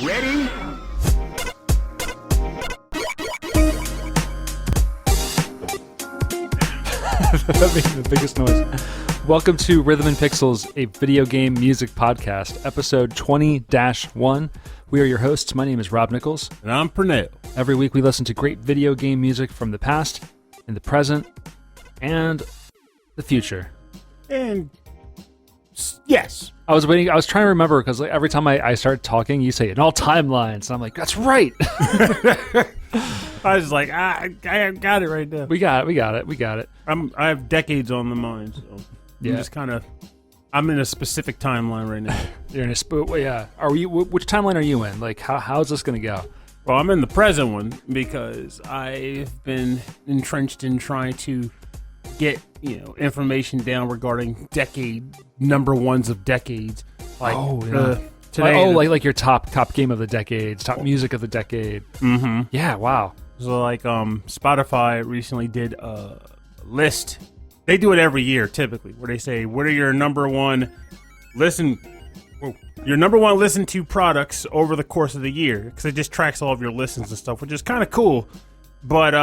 Ready? That makes the biggest noise. Welcome to Rhythm and Pixels, a video game music podcast, episode 20-1. We are your hosts. My name is Rob Nichols. And I'm Pernell. Every week we listen to great video game music from the past, in the present, and the future. And yes. I was trying to remember because every time I start talking, you say in all timelines. And I'm like, that's right. I was like, I got it right there. We got it. I have decades on the mind, so Yeah. I'm just I'm in a specific timeline right now. You're in a yeah. Which timeline are you in? Like, how's this going to go? Well, I'm in the present one because I've been entrenched in trying to get, information down regarding number ones of decades. Like, today. Like your top game of the decades, top music of the decade. Mm-hmm. Yeah, wow. So Spotify recently did a list. They do it every year typically, where they say, what are your number one listened to products over the course of the year, because it just tracks all of your listens and stuff, which is kind of cool. But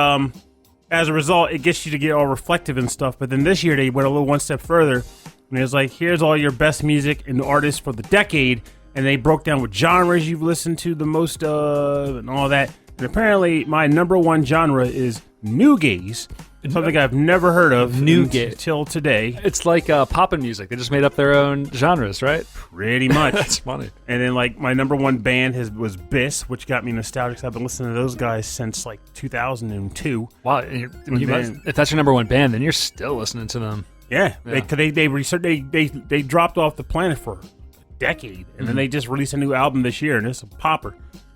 as a result, it gets you to get all reflective and stuff. But then this year they went a little one step further, and it was like, here's all your best music and artists for the decade, and they broke down what genres you've listened to the most of and all that. And apparently my number one genre is newgaze. Something I've never heard of until today. It's like poppin' music. They just made up their own genres, right? Pretty much. That's funny. And then my number one band was Biss, which got me nostalgic, because I've been listening to those guys since 2002. Wow. If that's your number one band, then you're still listening to them. Yeah. They dropped off the planet for a decade, and then they just released a new album this year, and it's a popper.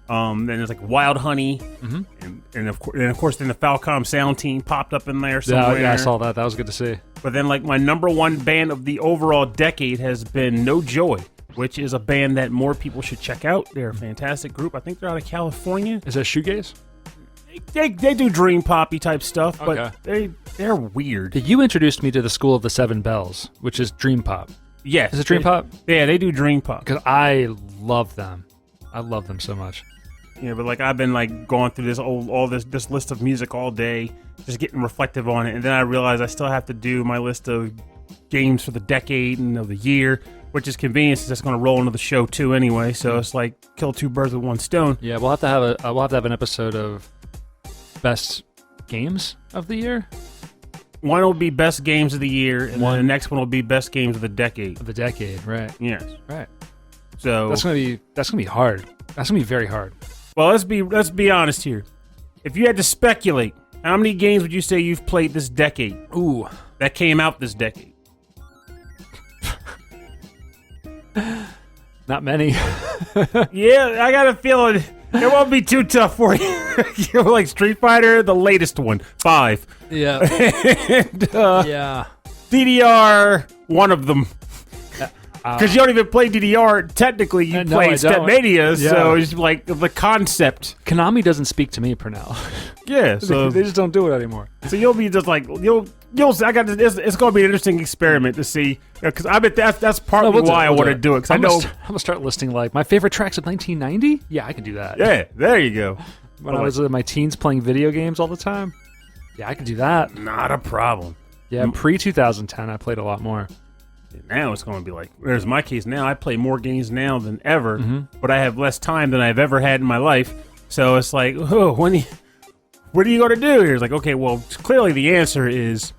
Then there's Wild Honey, and of course then the Falcom sound team popped up in there somewhere. Yeah, I saw that. That was good to see. But then my number one band of the overall decade has been No Joy, which is a band that more people should check out. They're a fantastic group. I think they're out of California. Is that shoegaze? They do dream poppy type stuff, but okay. they're weird. You introduced me to the School of the Seven Bells, which is dream pop. Yes. Is it dream pop? Yeah, they do dream pop. Because I love them. I love them so much. Yeah, but I've been going through this list of music all day, just getting reflective on it, and then I realized I still have to do my list of games for the decade and of the year, which is convenient since it's going to roll into the show too anyway. So it's like kill two birds with one stone. Yeah, we'll have to have an episode of best games of the year. One will be best games of the year, and then the next one will be best games of the decade. Of the decade, right? Yes, right. So that's gonna be hard. That's gonna be very hard. Well, let's be honest here. If you had to speculate, how many games would you say you've played this decade? Ooh, that came out this decade. Not many. Yeah, I got a feeling it won't be too tough for you. Like Street Fighter, the latest one, 5. Yeah. And, yeah. DDR, one of them. Because you don't even play DDR. Technically, you play Stepmania, so it's like the concept. Konami doesn't speak to me, Pernell. Yeah, so they just don't do it anymore. So you'll be just you'll. I got this. It's going to be an interesting experiment to see, because I bet that's partly why I want to do it. Because I'm gonna start listing my favorite tracks of 1990. Yeah, I can do that. Yeah, there you go. When I was in my teens playing video games all the time. Yeah, I can do that. Not a problem. Yeah, pre-2010, I played a lot more. Now it's going to be whereas in my case now, I play more games now than ever, but I have less time than I've ever had in my life. So it's what are you going to do here? It's okay, well, clearly the answer is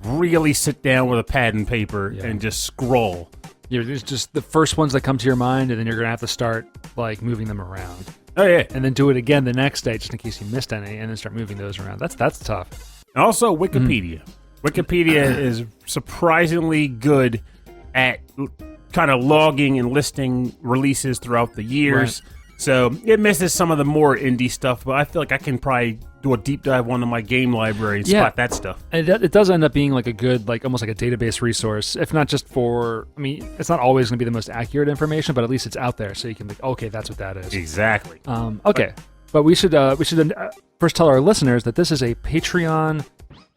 really sit down with a pad and paper and just scroll. Yeah, there's just the first ones that come to your mind, and then you're going to have to start moving them around. Oh, yeah. And then do it again the next day, just in case you missed any, and then start moving those around. That's tough. Also, Wikipedia. Wikipedia is surprisingly good at kind of logging and listing releases throughout the years. Right. So it misses some of the more indie stuff, but I feel like I can probably do a deep dive onto my game library and spot that stuff. And it does end up being a good, almost like a database resource, if not just for, it's not always going to be the most accurate information, but at least it's out there, so you can be, okay, that's what that is. Exactly. Okay. But we should first tell our listeners that this is a Patreon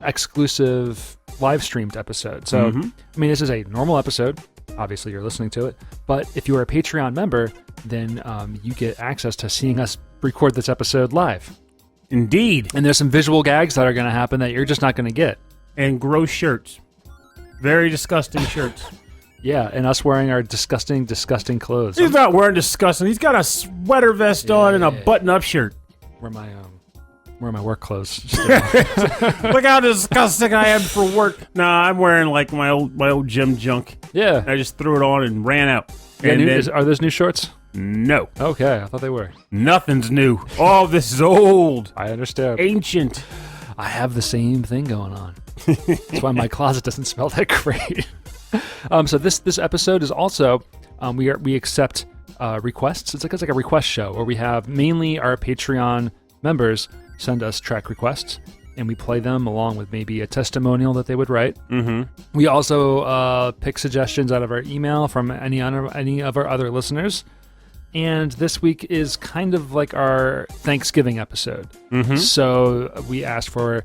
exclusive live streamed episode. So, this is a normal episode. obviously you're listening to it. But if you are a Patreon member, then you get access to seeing us record this episode live. Indeed. And there's some visual gags that are going to happen that you're just not going to get. And gross shirts. Very disgusting shirts. Yeah, and us wearing our disgusting clothes. He's not wearing disgusting. He's got a sweater vest on and a button-up shirt. Wear my work clothes. Look how disgusting I am for work. Nah, I'm wearing like my old gym junk. Yeah. I just threw it on and ran out. Are those new shorts? No. Okay, I thought they were. Nothing's new. All this is old. I understand. Ancient. I have the same thing going on. That's why my closet doesn't smell that great. So this episode is also we accept requests. It's like a request show where we have mainly our Patreon members send us track requests and we play them along with maybe a testimonial that they would write. Mm-hmm. We also pick suggestions out of our email from any of our other listeners. And this week is kind of like our Thanksgiving episode. Mm-hmm. So we asked for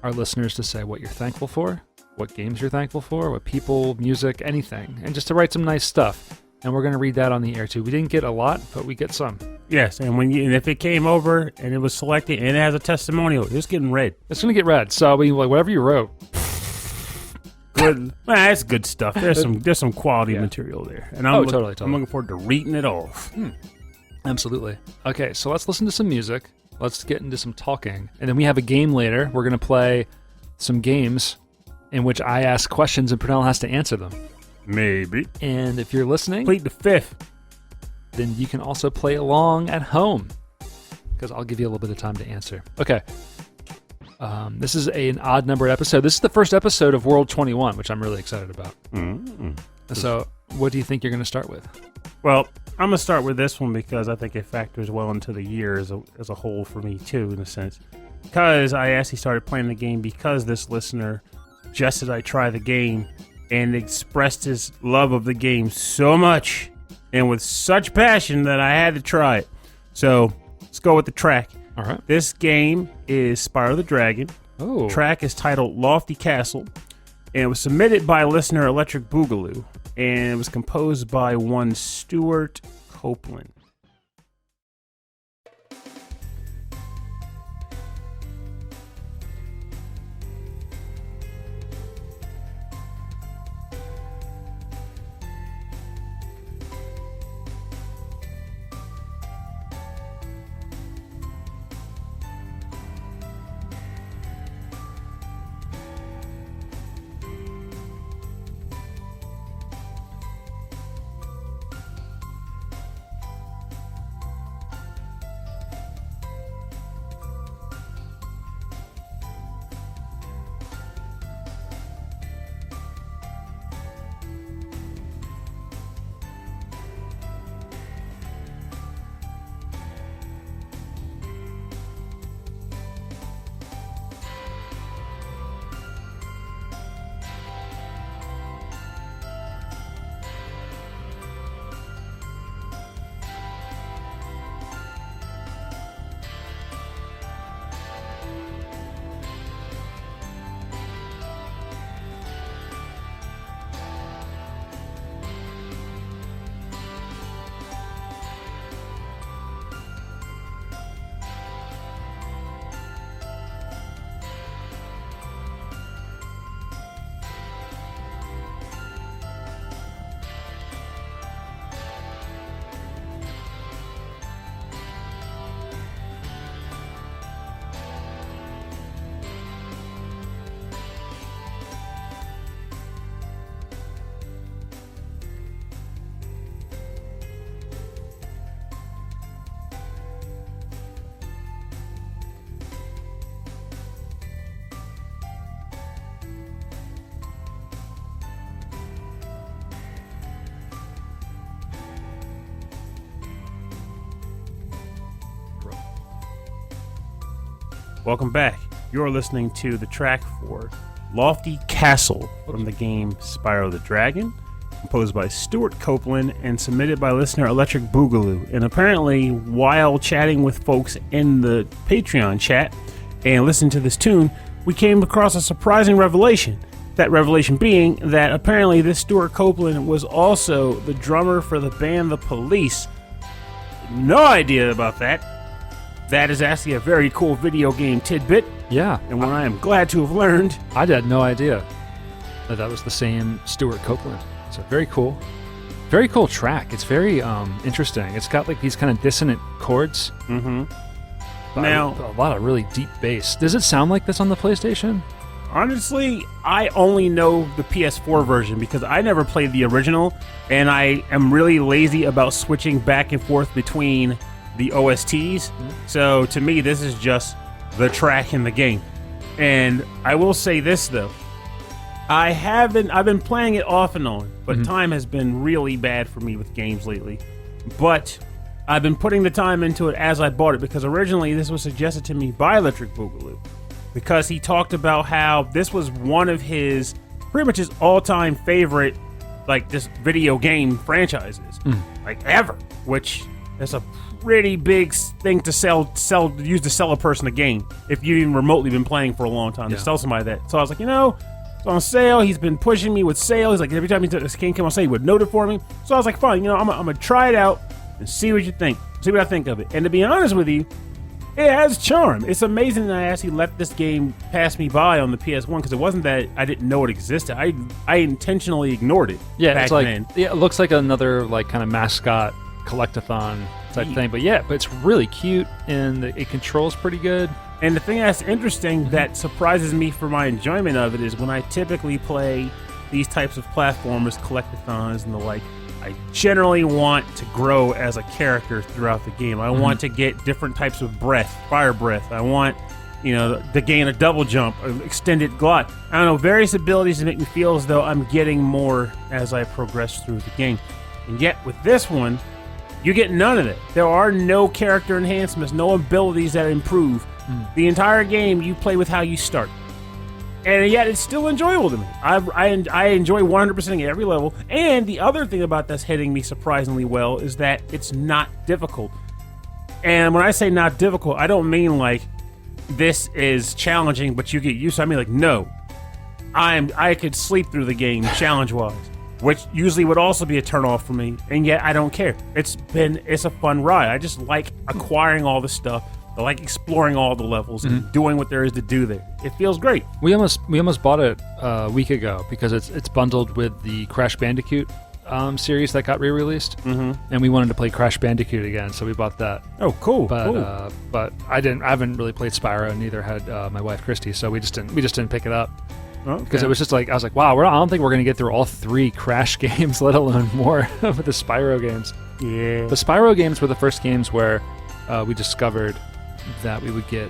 our listeners to say what you're thankful for, what games you're thankful for, what people, music, anything, and just to write some nice stuff. And we're going to read that on the air too. We didn't get a lot, but we get some. Yes, and if it came over and it was selected and it has a testimonial, it's getting read. It's going to get read. So whatever you wrote. Good. That's good stuff. There's some quality material there, and totally. I'm looking forward to reading it all. Absolutely. Okay, so let's listen to some music. Let's get into some talking, and then we have a game later. We're going to play some games in which I ask questions and Pernell has to answer them. Maybe. And if you're listening, plead the fifth. Then you can also play along at home because I'll give you a little bit of time to answer. Okay. This is an odd numbered episode. This is the first episode of World 21, which I'm really excited about. Mm-hmm. So what do you think you're going to start with? Well, I'm going to start with this one because I think it factors well into the year as a whole for me, too, in a sense. Because I actually started playing the game because this listener suggested I try the game and expressed his love of the game so much and with such passion that I had to try it. So let's go with the track. All right. This game is Spyro the Dragon. Oh. Track is titled Lofty Castle, and it was submitted by listener Electric Boogaloo, and it was composed by one Stewart Copeland. Welcome back. You're listening to the track for Lofty Castle from the game Spyro the Dragon, composed by Stewart Copeland and submitted by listener Electric Boogaloo. And apparently, while chatting with folks in the Patreon chat and listening to this tune, we came across a surprising revelation That revelation being that apparently this Stewart Copeland was also the drummer for the band The Police. No idea about that. That is actually a very cool video game tidbit. Yeah. And one I am glad to have learned. I had no idea that was the same Stewart Copeland. So very cool. Very cool track. It's very interesting. It's got like these kind of dissonant chords. Mm-hmm. Now, a lot of really deep bass. Does it sound like this on the PlayStation? Honestly, I only know the PS4 version because I never played the original, and I am really lazy about switching back and forth between the OSTs. So to me, this is just the track in the game. And I will say this though, I've been playing it off and on, but time has been really bad for me with games lately. But I've been putting the time into it as I bought it because originally this was suggested to me by Electric Boogaloo because he talked about how this was one of his pretty much his all-time favorite like this video game franchises like ever, which is a pretty big thing to use to sell a person a game if you've even remotely been playing for a long time to sell somebody that. So I was like, it's on sale. He's been pushing me with sales. He's like, every time this game came on sale, he would note it for me. So I was like, fine, I'm gonna try it out and see what you think. See what I think of it. And to be honest with you, it has charm. It's amazing that I actually let this game pass me by on the PS1 because it wasn't that I didn't know it existed. I intentionally ignored it. Yeah, back it's like then. it looks like another like kind of mascot collectathon type thing. But it's really cute and it controls pretty good. And the thing that's interesting that surprises me for my enjoyment of it is when I typically play these types of platformers, collectathons, and the like, I generally want to grow as a character throughout the game. I want to get different types of fire breath. I want, to gain a double jump, an extended glide. I don't know, various abilities to make me feel as though I'm getting more as I progress through the game. And yet, with this one, you get none of it. There are no character enhancements, no abilities that improve. The entire game, you play with how you start. And yet, it's still enjoyable to me. I enjoy 100%ing every level. And the other thing about that's hitting me surprisingly well is that it's not difficult. And when I say not difficult, I don't mean like this is challenging, but you get used to it. I mean like, no. I could sleep through the game challenge-wise, which usually would also be a turn-off for me. And yet, I don't care. It's a fun ride. I just like acquiring all the stuff. I like exploring all the levels and doing what there is to do there. It feels great. We almost bought it a week ago because it's bundled with the Crash Bandicoot series that got re-released, and we wanted to play Crash Bandicoot again, so we bought that. Oh, cool! But I haven't really played Spyro, and neither had my wife Christy, so we just didn't pick it up because it was just like I was like, wow, I don't think we're gonna get through all 3 Crash games, let alone more with the Spyro games. Yeah, the Spyro games were the first games where we discovered that we would get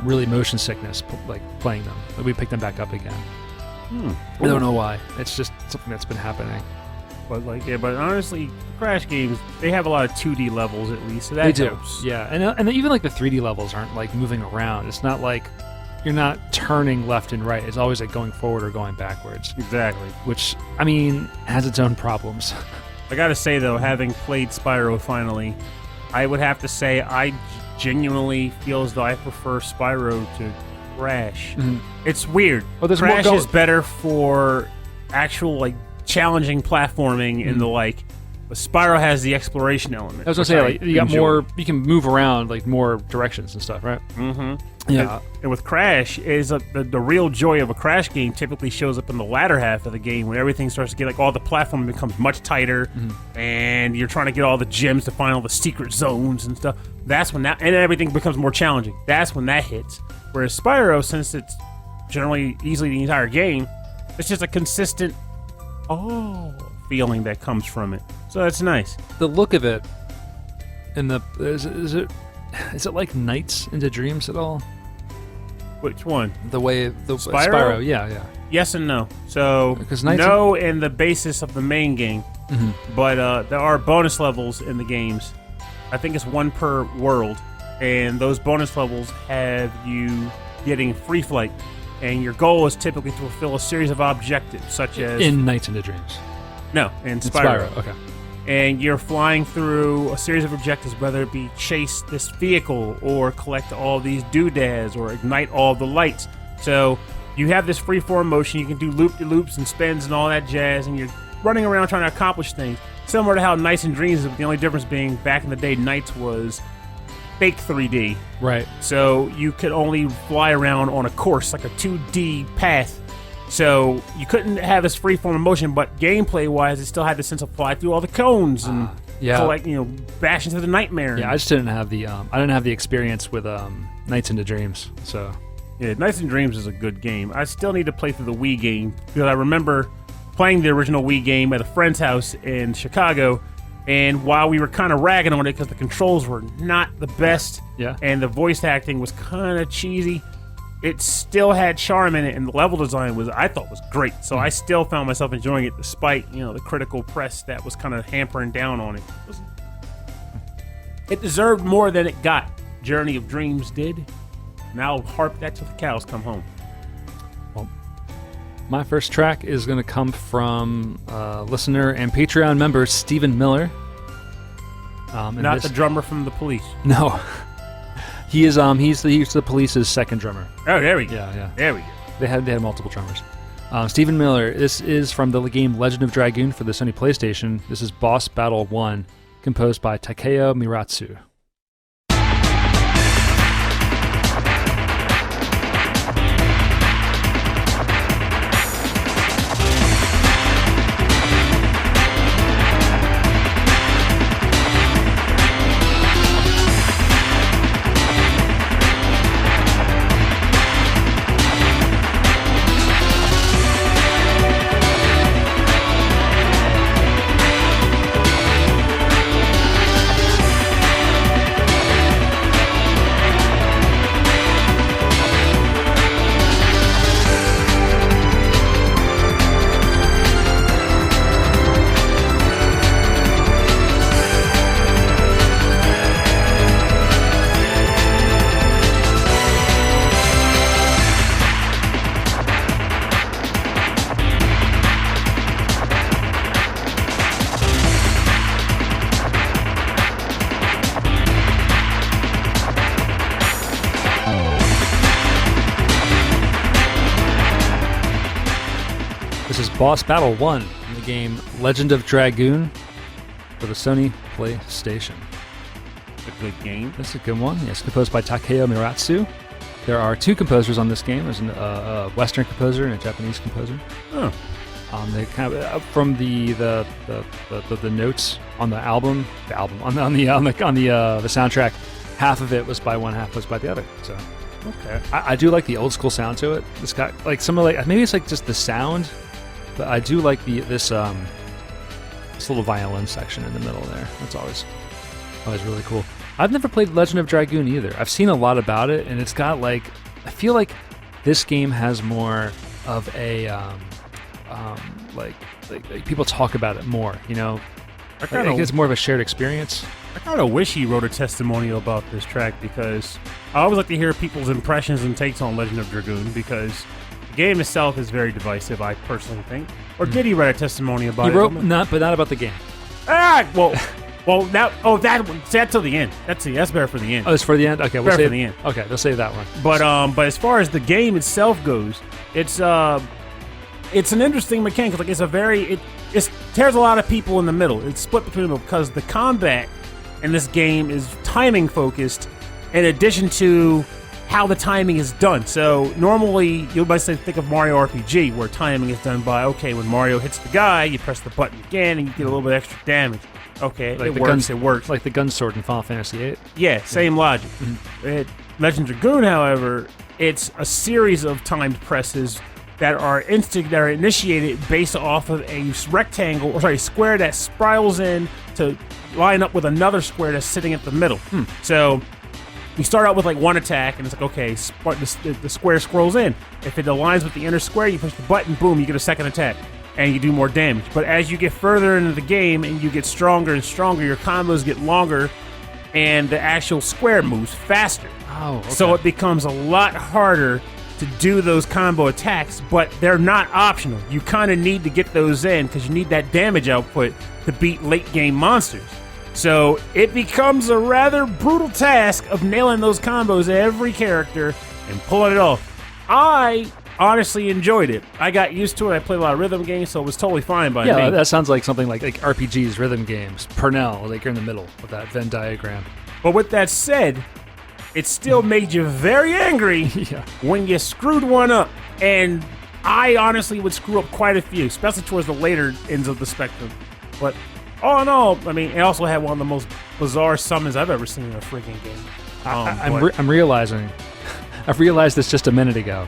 really motion sickness like playing them. We pick them back up again. I don't know why. It's just something that's been happening. But but honestly, Crash games, they have a lot of 2D levels at least, so that they do. helps. Yeah, and even like the 3D levels aren't like moving around. It's not like you're not turning left and right. It's always like going forward or going backwards. Exactly. Which, I mean, has its own problems. I gotta say though, having played Spyro finally, I would have to say I genuinely feel as though I prefer Spyro to Crash. It's weird. Well, there's Crash more is better for actual like challenging platforming and the like. But Spyro has the exploration element. I was gonna say like you got more. You can move around like more directions and stuff, right? Yeah. And with Crash, is the real joy of a Crash game typically shows up in the latter half of the game when everything starts to get like all the platforming becomes much tighter, and you're trying to get all the gems to find all the secret zones and stuff. That's when and everything becomes more challenging. That's when that hits. Whereas Spyro, since it's generally easily the entire game, it's just a consistent feeling that comes from it. So that's nice. The look of it, and is it like Nights into Dreams at all? Which one? The way the Spyro? Yeah. Yes and no. So no in the basis of the main game, but there are bonus levels in the games. I think it's 1 per world, and those bonus levels have you getting free flight, and your goal is typically to fulfill a series of objectives, such as in Nights into Dreams. No, in Spyro. Okay. And you're flying through a series of objectives, whether it be chase this vehicle or collect all these doodads or ignite all the lights. So you have this freeform motion. You can do loop-de-loops and spins and all that jazz, and you're running around trying to accomplish things. Similar to how Nights and Dreams is, but the only difference being back in the day, Nights was fake 3D. Right. So you could only fly around on a course, like a 2D path. So you couldn't have this freeform motion, but gameplay-wise, it still had the sense of fly through all the cones and collect, bash into the nightmare. Yeah, I just didn't have the experience with Nights into Dreams. So yeah, Nights and Dreams is a good game. I still need to play through the Wii game because I remember playing the original Wii game at a friend's house in Chicago, and while we were kind of ragging on it because the controls were not the best, and the voice acting was kind of cheesy, it still had charm in it, and the level design I thought was great. So I still found myself enjoying it despite the critical press that was kind of hampering down on it. It deserved more than it got. Journey of Dreams did. And I'll harp that till the cows come home. Well, my first track is going to come from listener and Patreon member Stephen Miller. Not the drummer from The Police. No. He is he's the Police's second drummer. Oh, there we go. Yeah. There we go. They had multiple drummers. Stephen Miller, this is from the game Legend of Dragoon for the Sony PlayStation. This is Boss Battle 1, composed by Takeo Miratsu. Boss Battle 1 in the game Legend of Dragoon for the Sony PlayStation. A good game. That's a good one. Yes, composed by Takeo Miratsu. There are two composers on this game. There's a Western composer and a Japanese composer. Oh. They kind of from the notes on the album, on the soundtrack. Half of it was by one, half was by the other. So okay, I do like the old school sound to it. It's got like some of maybe it's like just the sound. But I do like this little violin section in the middle there. That's always really cool. I've never played Legend of Dragoon either. I've seen a lot about it, and it's got I feel like this game has more of a like people talk about it more. I think it's more of a shared experience. I kind of wish he wrote a testimonial about this track because I always like to hear people's impressions and takes on Legend of Dragoon because the game itself is very divisive, I personally think. Or did he write a testimony about it? He wrote, not about the game. That's till the end. That's better for the end. Oh, it's for the end? Okay, we'll save for the end. Okay, we'll save that one. But as far as the game itself goes, it's an interesting mechanic. Like it tears a lot of people in the middle. It's split between them because the combat in this game is timing focused in addition to how the timing is done. So normally you might think of Mario RPG where timing is done by, when Mario hits the guy, you press the button again and you get a little bit extra damage. Okay, like it works. Like the gun sword in Final Fantasy VIII. Yeah, same logic. Legend of Dragoon, however, it's a series of timed presses that are initiated based off of a square that spirals in to line up with another square that's sitting at the middle. So you start out with one attack, and it's the square scrolls in. If it aligns with the inner square, you push the button, boom, you get a second attack, and you do more damage. But as you get further into the game and you get stronger and stronger, your combos get longer, and the actual square moves faster. Oh, okay. So it becomes a lot harder to do those combo attacks, but they're not optional. You kind of need to get those in because you need that damage output to beat late-game monsters. So it becomes a rather brutal task of nailing those combos every character and pulling it off. I honestly enjoyed it. I got used to it. I played a lot of rhythm games, so it was totally fine by me. Yeah, that sounds like something like RPGs, rhythm games, Purnell, like you're in the middle of that Venn diagram. But with that said, it still made you very angry when you screwed one up. And I honestly would screw up quite a few, especially towards the later ends of the spectrum. But all in all, I mean, it also had one of the most bizarre summons I've ever seen in a freaking game. I'm realizing, I've realized this just a minute ago,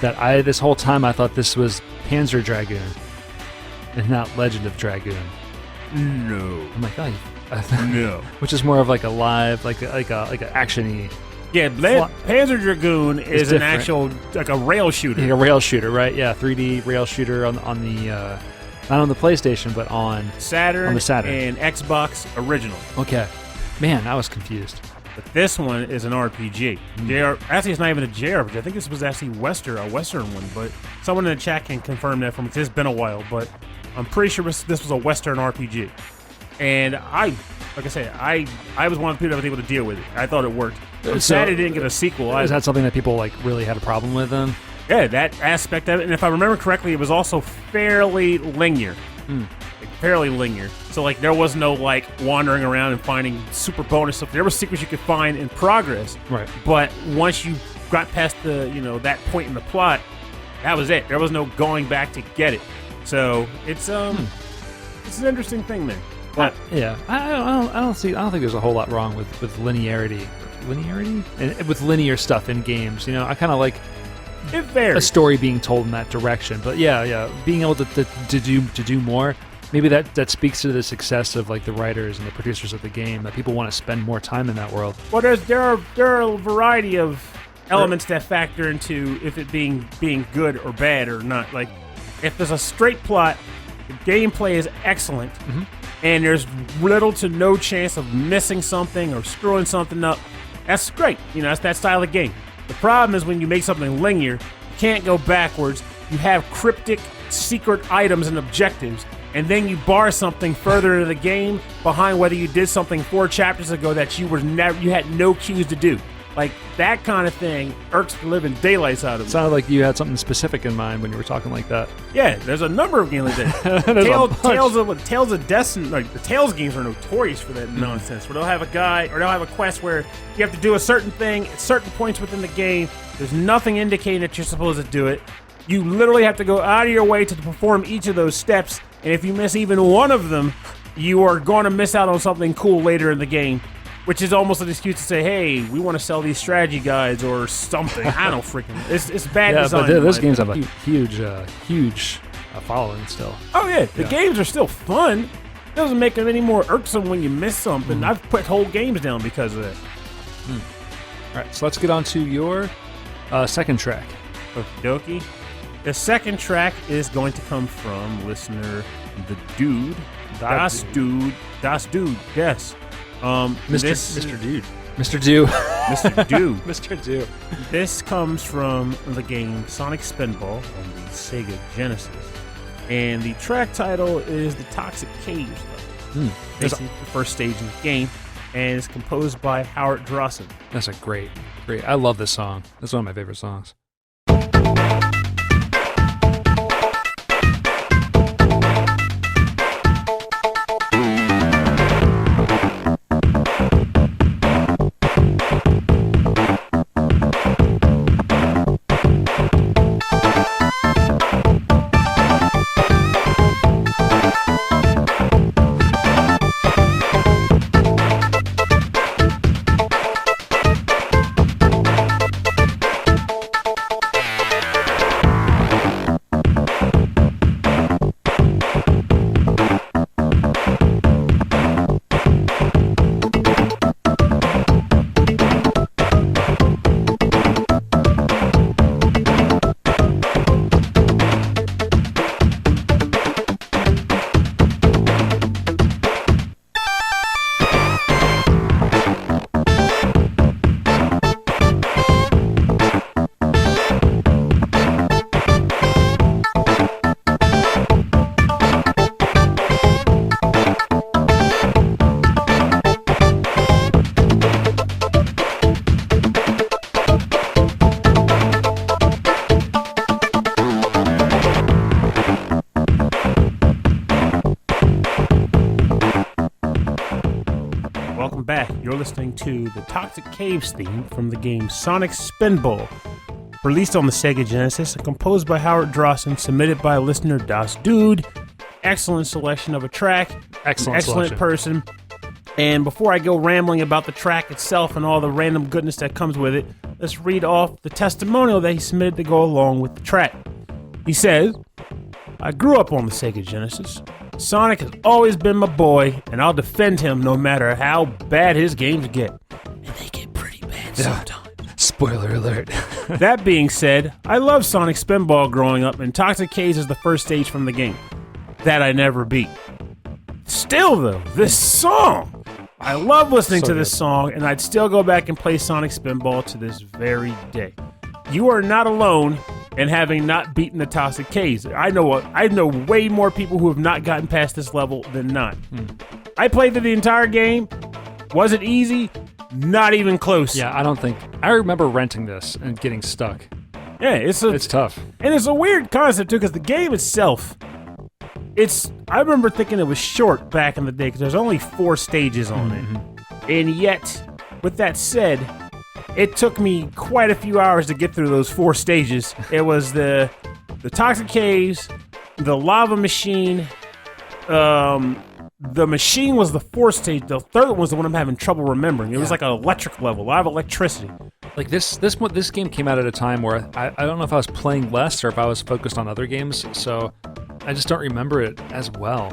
that this whole time I thought this was Panzer Dragoon and not Legend of Dragoon. No. I'm like, oh, no. Which is more of like a live, like a action-y. Yeah, Panzer Dragoon is an actual, like a rail shooter. Like a rail shooter, right? Yeah, 3D rail shooter on the not on the PlayStation, but on Saturn, on the Saturn and Xbox original. Okay. Man, I was confused. But this one is an RPG. Actually, it's not even a JRPG. I think this was actually a Western one, but someone in the chat can confirm that for me. It's been a while, but I'm pretty sure this was a Western RPG. And like I said, I was one of the people that was able to deal with it. I thought it worked. I'm sad it didn't get a sequel. Is that something that people like really had a problem with then? Yeah, that aspect of it. And if I remember correctly, it was also fairly linear. Fairly linear. So like there was no like wandering around and finding super bonus stuff. There were secrets you could find in progress. Right. But once you got past the that point in the plot, that was it. There was no going back to get it. So it's it's an interesting thing there. But I don't think there's a whole lot wrong with linearity. And with linear stuff in games. I kind of like it varies. A story being told in that direction. But being able to do more. Maybe that speaks to the success of like the writers and the producers of the game, that people want to spend more time in that world. Well, there are a variety of elements that factor into if it being good or bad or not. Like if there's a straight plot, the gameplay is excellent, and there's little to no chance of missing something or screwing something up. That's great. That's that style of game. The problem is when you make something linear, you can't go backwards. You have cryptic secret items and objectives. And then you bar something further into the game behind whether you did something 4 chapters ago that you had no cues to do. Like that kind of thing irks the living daylights out of me. It sounded like you had something specific in mind when you were talking like that. Yeah, there's a number of games like that. Tales of Destiny, like the Tales games are notorious for that nonsense. Where they'll have a quest where you have to do a certain thing at certain points within the game. There's nothing indicating that you're supposed to do it. You literally have to go out of your way to perform each of those steps. And if you miss even one of them, you are going to miss out on something cool later in the game, which is almost an excuse to say, hey, we want to sell these strategy guides or something. I don't freaking... It's bad design. Yeah, but those games have a huge following still. Oh, yeah. The games are still fun. It doesn't make them any more irksome when you miss something. I've put whole games down because of that. All right, so let's get on to your second track. Okie dokie. The second track is going to come from listener the Dude. Das Dude, yes. Mr. Dude. Mr. Do. Mr. Do. Mr. Do. This comes from the game Sonic Spinball on the Sega Genesis. And the track title is The Toxic Cage level. This is the first stage in the game, and it's composed by Howard Drossin. That's a great. I love this song. That's one of my favorite songs. You're listening to the Toxic Caves theme from the game Sonic Spinball, released on the Sega Genesis and composed by Howard Drossin, submitted by listener Das Dude. Excellent selection of a track. Excellent person. And before I go rambling about the track itself and all the random goodness that comes with it, let's read off the testimonial that he submitted to go along with the track. He says, I grew up on the Sega Genesis. Sonic has always been my boy, and I'll defend him no matter how bad his games get. And they get pretty bad sometimes. Spoiler alert. That being said, I loved Sonic Spinball growing up, and Toxic Caves is the first stage from the game. That I never beat. Still though, this song! I love listening to this song, and I'd still go back and play Sonic Spinball to this very day. You are not alone in having not beaten the Toxic Caves. I know way more people who have not gotten past this level than not. I played through the entire game. Was it easy? Not even close. Yeah, I remember renting this and getting stuck. Yeah, it's tough. And it's a weird concept too, because the game itself, I remember thinking it was short back in the day because there's only 4 stages on it. And yet, with that said, it took me quite a few hours to get through those 4 stages. It was the Toxic Caves, the Lava Machine. The machine was the 4th stage. The 3rd one was the one I'm having trouble remembering. It was like an electric level, a lot of electricity. Like this game came out at a time where I don't know if I was playing less or if I was focused on other games, so I just don't remember it as well.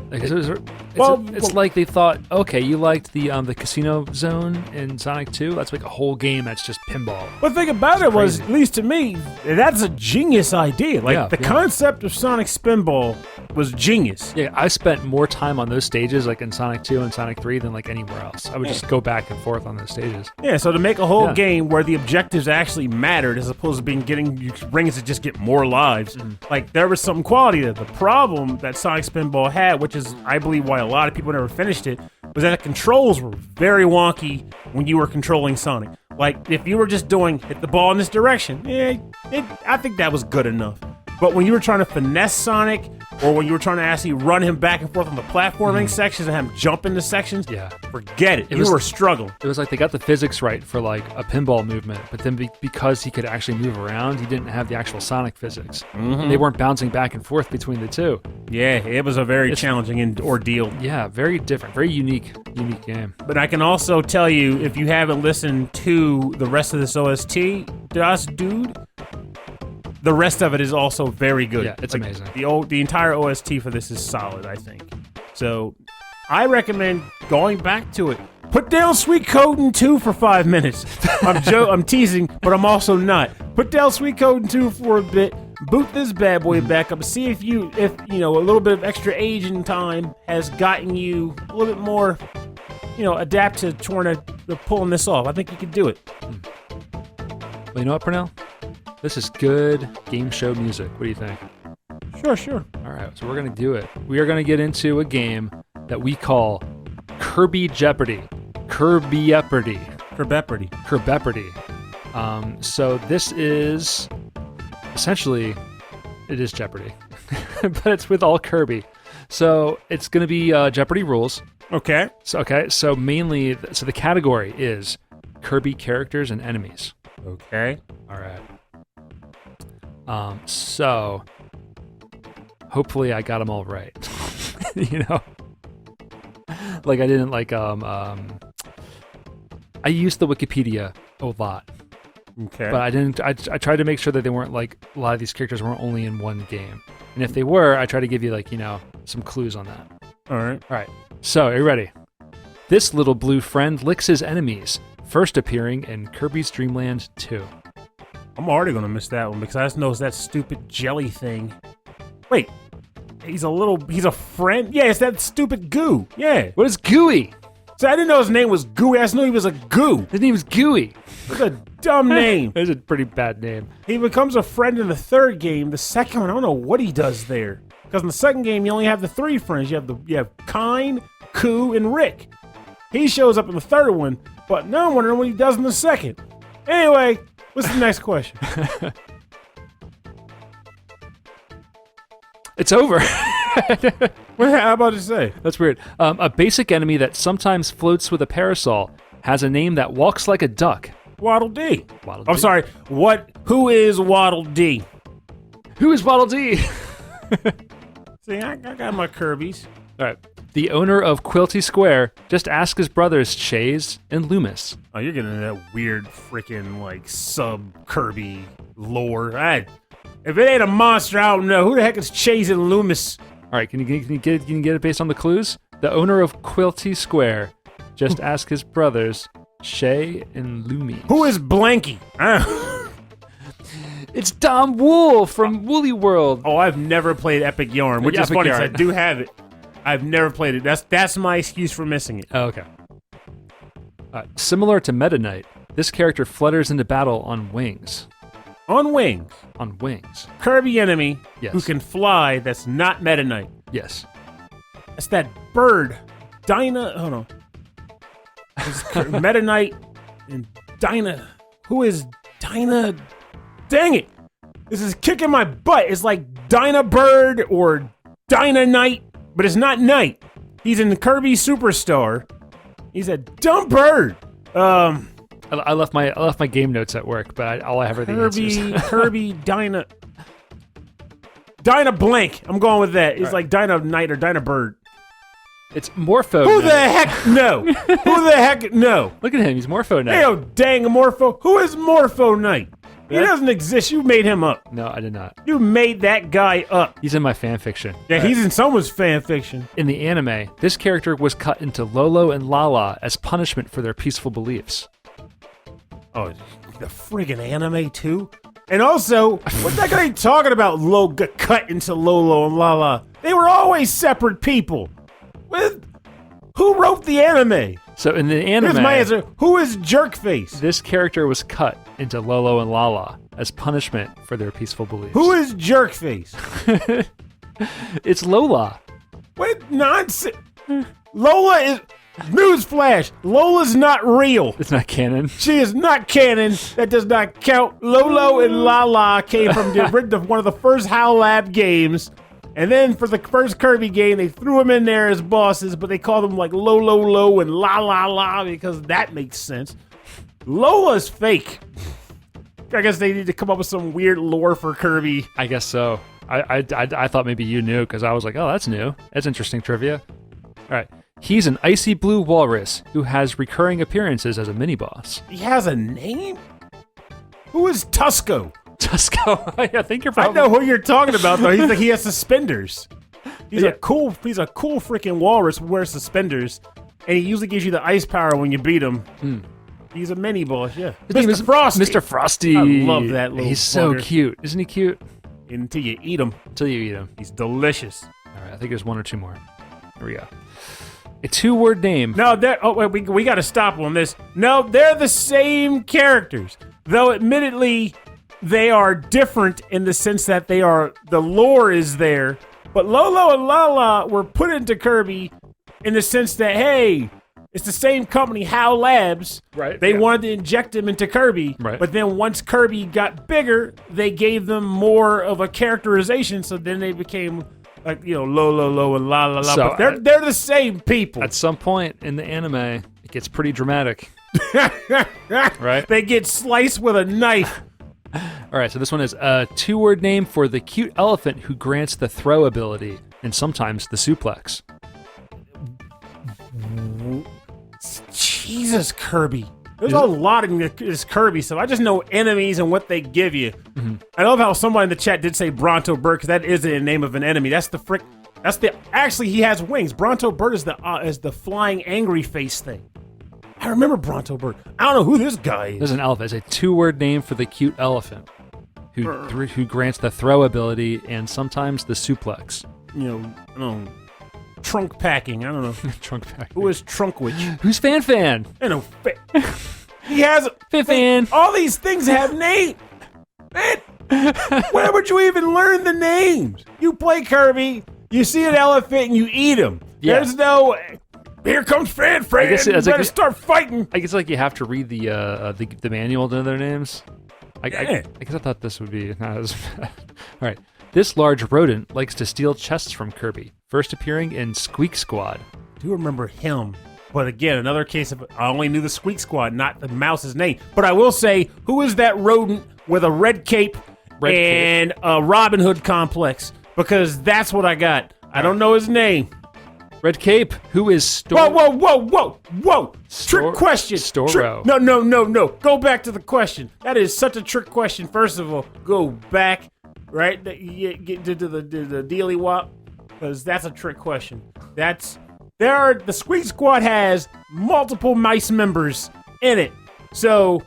Like, it's like they thought, okay, you liked the casino zone in Sonic 2? That's like a whole game that's just pinball. But the thing about it was, at least to me, that's a genius idea. Like, the concept of Sonic Spinball was genius. Yeah, I spent more time on those stages, like in Sonic 2 and Sonic 3, than like anywhere else. I would just go back and forth on those stages. Yeah, so to make a whole game where the objectives actually mattered as opposed to getting rings to just get more lives, like, there was some quality there. The problem that Sonic Spinball had, which is, I believe, why a lot of people never finished it, was that the controls were very wonky when you were controlling Sonic. Like, if you were just doing hit the ball in this direction, I think that was good enough. But when you were trying to finesse Sonic, or when you were trying to actually run him back and forth on the platforming sections and have him jump into sections, forget it. You were struggling. It was like they got the physics right for like a pinball movement, but then because he could actually move around, he didn't have the actual Sonic physics. They weren't bouncing back and forth between the two. Yeah, it was a very challenging ordeal. Yeah, very different, very unique game. But I can also tell you, if you haven't listened to the rest of this OST, Das Dude, the rest of it is also very good. Yeah, it's amazing. The entire OST for this is solid, I think. So, I recommend going back to it. Put down Sweet Coatin' 2 for 5 minutes. I'm teasing, but I'm also not. Put down Sweet Coatin' 2 for a bit. Boot this bad boy back up and see if a little bit of extra age and time has gotten you a little bit more, adapt to pulling this off. I think you could do it. Well, you know what, Pernell? This is good game show music. What do you think? Sure. All right, so we're going to do it. We are going to get into a game that we call Kirby Jeopardy. Kirby-epardy. So this is, essentially, it is Jeopardy. But it's with all Kirby. So it's going to be Jeopardy rules. Okay. So mainly, the category is Kirby characters and enemies. Okay. All right. So hopefully I got them all right. Like I didn't I used the Wikipedia a lot. Okay. But I tried to make sure that they weren't like, a lot of these characters weren't only in one game. And if they were, I tried to give you some clues on that. All right. So, are you ready? This little blue friend licks his enemies, first appearing in Kirby's Dream Land 2. I'm already going to miss that one because I just know it's that stupid jelly thing. Wait, he's a friend? Yeah, it's that stupid goo. Yeah. What is Gooey? So I didn't know his name was Gooey. I just knew he was a goo. His name is Gooey. That's a dumb name. That's a pretty bad name. He becomes a friend in the 3rd game. The 2nd one, I don't know what he does there. Because in the 2nd game, you only have the 3 friends. You have Kine, Koo, and Rick. He shows up in the 3rd one, but now I'm wondering what he does in the 2nd. Anyway, what's the next question? It's over. What am I about to say? That's weird. A basic enemy that sometimes floats with a parasol has a name that walks like a duck. Waddle Dee. Waddle I'm Dee. sorry. Who is Waddle Dee? Who is Waddle Dee? See, I got my Kirby's. All right. The owner of Quilty Square just asked his brothers Chase and Loomis. Oh, you're getting that weird freaking like sub Kirby lore. If it ain't a monster, I don't know. Who the heck is Chase and Loomis? All right, can you get it based on the clues? The owner of Quilty Square just asked his brothers Shay and Loomis. Who is Blanky? It's Dom Wool from Woolly World. Oh, I've never played Epic Yarn, which is Epic funny 'cause I Yarn. do have it. I've never played it. That's my excuse for missing it. Oh, okay. Similar to Meta Knight, this character flutters into battle on wings. On wings, On wings. Kirby enemy Yes. who can fly. That's not Meta Knight. Yes. That's that bird. Hold on. Meta Knight and Dinah. Who is Dinah? Dang it. This is kicking my butt. It's like Dinah Bird or Dinah Knight, but it's not Knight. He's in the Kirby Superstar. He's a dumb bird. I left my game notes at work, but all I have are the answers. Kirby Dinah Blank. I'm going with that. It's like Dinah Knight or Dinah Bird. It's Morpho Who Knight. the heck? No. Who the heck? No. Look at him. He's Morpho Knight. Hey, oh, dang, Morpho. Who is Morpho Knight? He doesn't exist. You made him up. No, I did not. You made that guy up. He's in my fan fiction. Yeah, he's in someone's fan fiction. In the anime, this character was cut into Lolo and Lala as punishment for their peaceful beliefs. Oh, the friggin' anime too? And also, what that guy talking about? Got cut into Lolo and Lala. They were always separate people. Who wrote the anime? So in the anime, Here's my answer. Who is Jerkface? this character was cut into Lolo and Lala as punishment for their peaceful beliefs. Who is Jerkface? It's Lola. What nonsense? Lola is... Newsflash, Lola's not real. It's not canon. She is not canon. That does not count. Lolo and Lala came from one of the first HAL Lab games. And then for the first Kirby game, they threw them in there as bosses, but they called them like Lo and La because that makes sense. Lola's fake. I guess they need to come up with some weird lore for Kirby. I guess so. I thought maybe you knew because I was like, oh, that's new. That's interesting trivia. All right. He's an icy blue walrus who has recurring appearances as a mini-boss. He has a name? Who is Tusco? Tusco. I think you're I probably... know who you're talking about, though. He has suspenders. He's a cool freaking walrus who wears suspenders, and he usually gives you the ice power when you beat him. He's a mini boss, yeah. His name is Frosty. Mr. Frosty. I love that little He's so bugger. cute. Isn't he cute? Until you eat him, Until you eat him. he's delicious. All right, I think there's one or two more. Here we go. A two-word name. No, we got to stop on this. No, they're the same characters, though. Admittedly, they are different in the sense that the lore is there. But Lolo and Lala were put into Kirby in the sense that, hey, it's the same company, HAL Labs. Right, They yeah. wanted to inject them into Kirby. Right. But then once Kirby got bigger, they gave them more of a characterization. So then they became like, Lolo and La. So But they're the same people. At some point in the anime, it gets pretty dramatic. Right? They get sliced with a knife. All right, so this one is a two-word name for the cute elephant who grants the throw ability and sometimes the suplex. Jesus, Kirby. There's a lot in this Kirby stuff. I just know enemies and what they give you. Mm-hmm. I love how somebody in the chat did say Bronto Bird, because that is the name of an enemy. Actually, he has wings. Bronto Bird is the flying angry face thing. I remember Bronto Bird. I don't know who this guy is. There's an elephant. It's a two-word name for the cute elephant who grants the throw ability and sometimes the suplex. I don't know. Trunk packing. I don't know. Trunk pack. Who is Trunk Witch? Who's Fan? I know. He has Fan. all these things have names. Man, where would you even learn the names? You play Kirby, you see an elephant, and you eat him. Yeah. There's no. Here comes Fan. I guess you it's better like- start fighting. I guess like you have to read the manual to know their names. I guess I thought this would be not as bad. All right. This large rodent likes to steal chests from Kirby, first appearing in Squeak Squad. I do remember him. But again, another case of I only knew the Squeak Squad, not the mouse's name. But I will say, who is that rodent with a red cape and a Robin Hood complex? Because that's what I got. I don't know his name. Red Cape, who is Whoa. Trick question. Storo. No. Go back to the question. That is such a trick question. First of all, go back, right? Get to the dealy wop, because that's a trick question. The Squeak Squad has multiple mice members in it. So,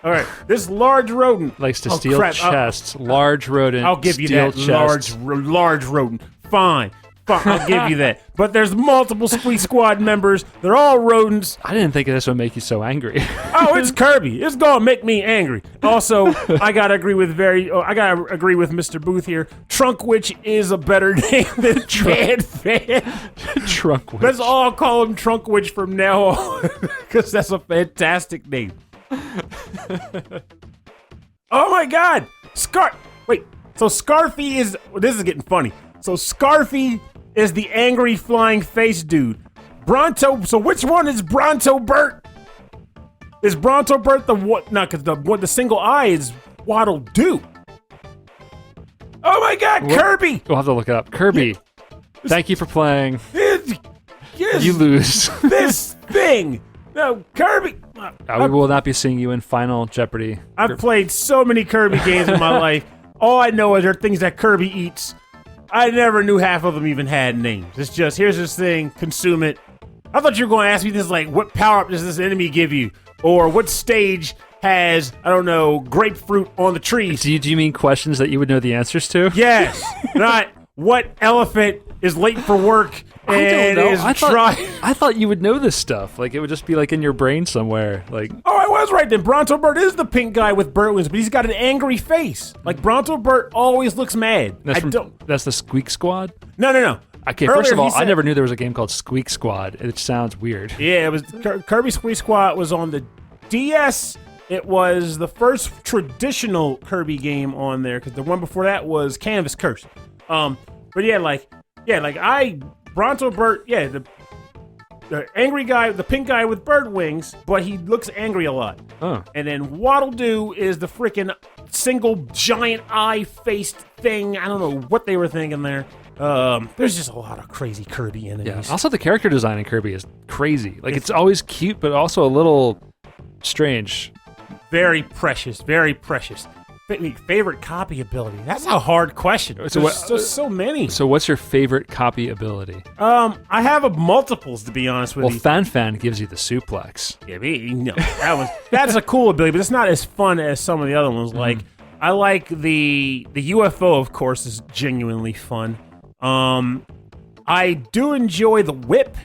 all right, this large rodent likes to steal chests. Large rodent. I'll give you that. Large rodent. Fine, I'll give you that. But there's multiple Squeak Squad members. They're all rodents. I didn't think this would make you so angry. Oh, it's Kirby. It's gonna make me angry. Also, I gotta agree with Mr. Booth here. Trunkwitch is a better name than Fan. Trunkwitch. Let's all call him Trunkwitch from now on, because that's a fantastic name. Oh my God, so Scarfy is. This is getting funny. So Scarfy is the angry flying face dude. Bronto. So which one is Bronto Burt? Is Bronto Burt the what? No, because the single eye is Waddle Doo. Oh my God, Kirby! We'll have to look it up. Kirby, thank you for playing. Yes, you lose. This thing. No, Kirby. We will not be seeing you in Final Jeopardy. I've played so many Kirby games in my life. All I know is there are things that Kirby eats. I never knew half of them even had names. It's just, here's this thing, consume it. I thought you were going to ask me this, like, what power-up does this enemy give you? Or what stage has, I don't know, grapefruit on the trees? Do you mean questions that you would know the answers to? Yes. Not what elephant is late for work and is trying. I thought you would know this stuff. Like, it would just be, like, in your brain somewhere. Like, oh, I was right then. Bronto Burt is the pink guy with bird wings, but he's got an angry face. Like, Bronto Burt always looks mad. That's the Squeak Squad? No. Okay, first of all, I never knew there was a game called Squeak Squad. It sounds weird. Yeah, it was Kirby Squeak Squad was on the DS. It was the first traditional Kirby game on there, because the one before that was Canvas Curse. Bronto Burt, the angry guy, the pink guy with bird wings, but he looks angry a lot. Oh. And then Waddle Doo is the freaking single giant eye-faced thing. I don't know what they were thinking there. There's just a lot of crazy Kirby enemies. Yeah. Also, the character design in Kirby is crazy. Like, it's always cute, but also a little strange. Very precious. Very precious. Favorite copy ability? That's a hard question. There's so many. So what's your favorite copy ability? I have multiples, to be honest with you. Well, Fan gives you the suplex. Yeah, that's a cool ability, but it's not as fun as some of the other ones. Like, I like the UFO, of course, is genuinely fun. I do enjoy the Whip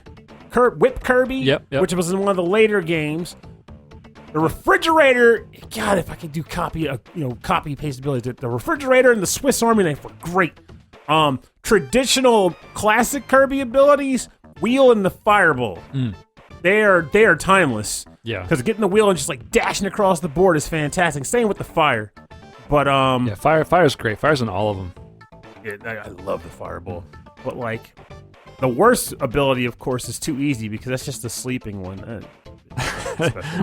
Kirby, which was in one of the later games. The refrigerator, God, if I could do copy paste ability, the refrigerator and the Swiss Army knife were great. Traditional classic Kirby abilities, wheel and the fireball. They are timeless. Yeah. Because getting the wheel and just like dashing across the board is fantastic. Same with the fire. But fire's great. Fire's in all of them. Yeah, I love the fireball. But like, the worst ability, of course, is too easy because that's just the sleeping one.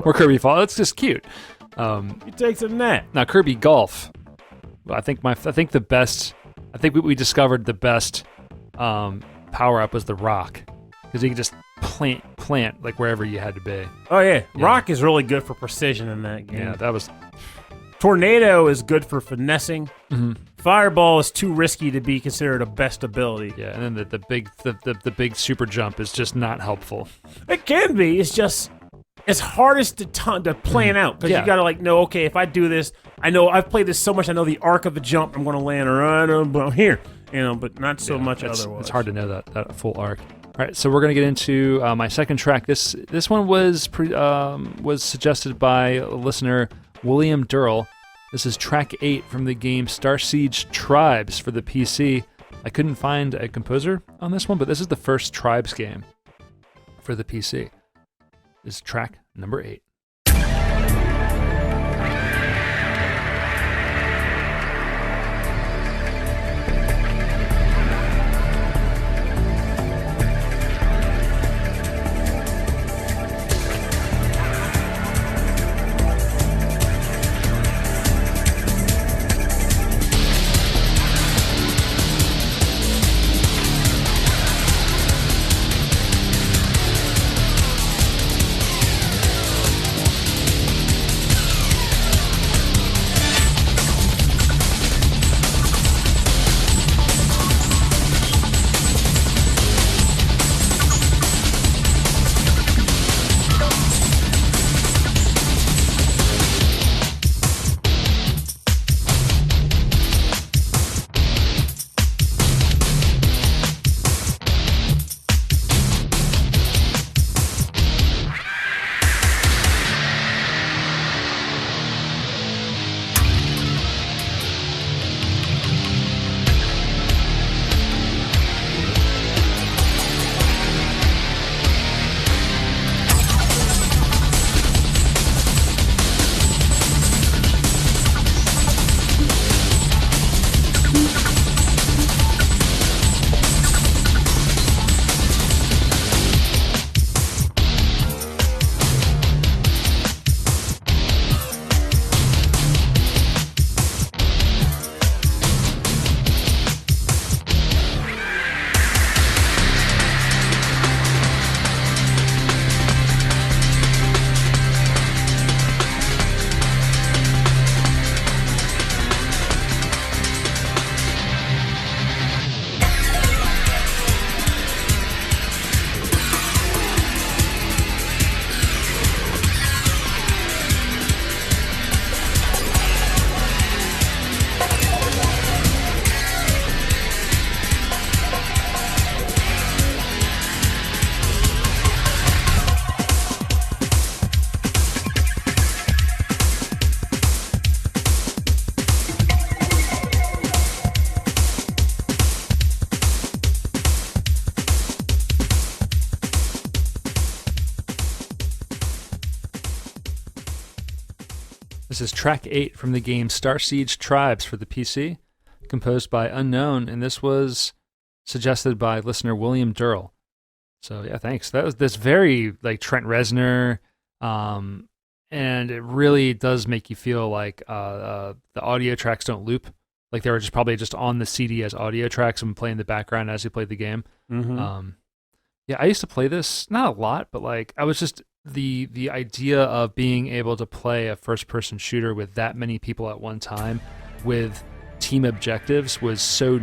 Or Kirby Fall. That's just cute. He takes a nap. Now Kirby Golf. I think we discovered the best power up was the rock, because you could just plant like wherever you had to be. Oh yeah, rock is really good for precision in that game. Yeah, that was. Tornado is good for finessing. Mm-hmm. Fireball is too risky to be considered a best ability. Yeah, and then the big super jump is just not helpful. It can be. It's just. It's hardest to plan out, because you gotta know, okay, if I do this, I know I've played this so much, I know the arc of the jump, I'm gonna land right here, but not so much otherwise. It's hard to know that full arc. All right, so we're gonna get into my second track. This one was suggested by listener William Durrell. This is track 8 from the game Starsiege Tribes for the PC. I couldn't find a composer on this one, but this is the first Tribes game for the PC. This is track number 8. This is track 8 from the game Starsiege Tribes for the PC, composed by Unknown, and this was suggested by listener William Durrell. So yeah, thanks. That was this very like Trent Reznor, and it really does make you feel like the audio tracks don't loop. Like they were just probably just on the CD as audio tracks and play in the background as you played the game. Mm-hmm. Yeah, I used to play this, not a lot, but like I was just the idea of being able to play a first-person shooter with that many people at one time with team objectives was so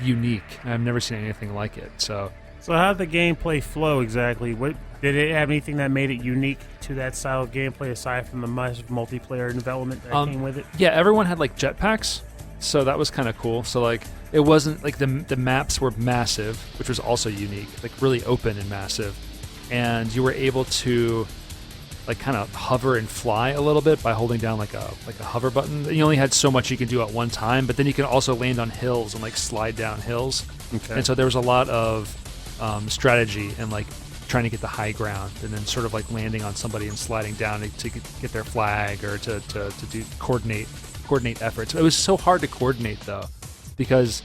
unique. I've never seen anything like it. So how did the gameplay flow exactly? What did it have anything that made it unique to that style of gameplay aside from the massive multiplayer development that came with it? Yeah, everyone had like jetpacks, so that was kind of cool. So like it wasn't like the maps were massive, which was also unique, like really open and massive. And you were able to like kind of hover and fly a little bit by holding down like a hover button. You only had so much you could do at one time, but then you can also land on hills and like slide down hills. Okay. And so there was a lot of strategy and like trying to get the high ground and then sort of like landing on somebody and sliding down to get their flag or to do coordinate efforts. It was so hard to coordinate though, because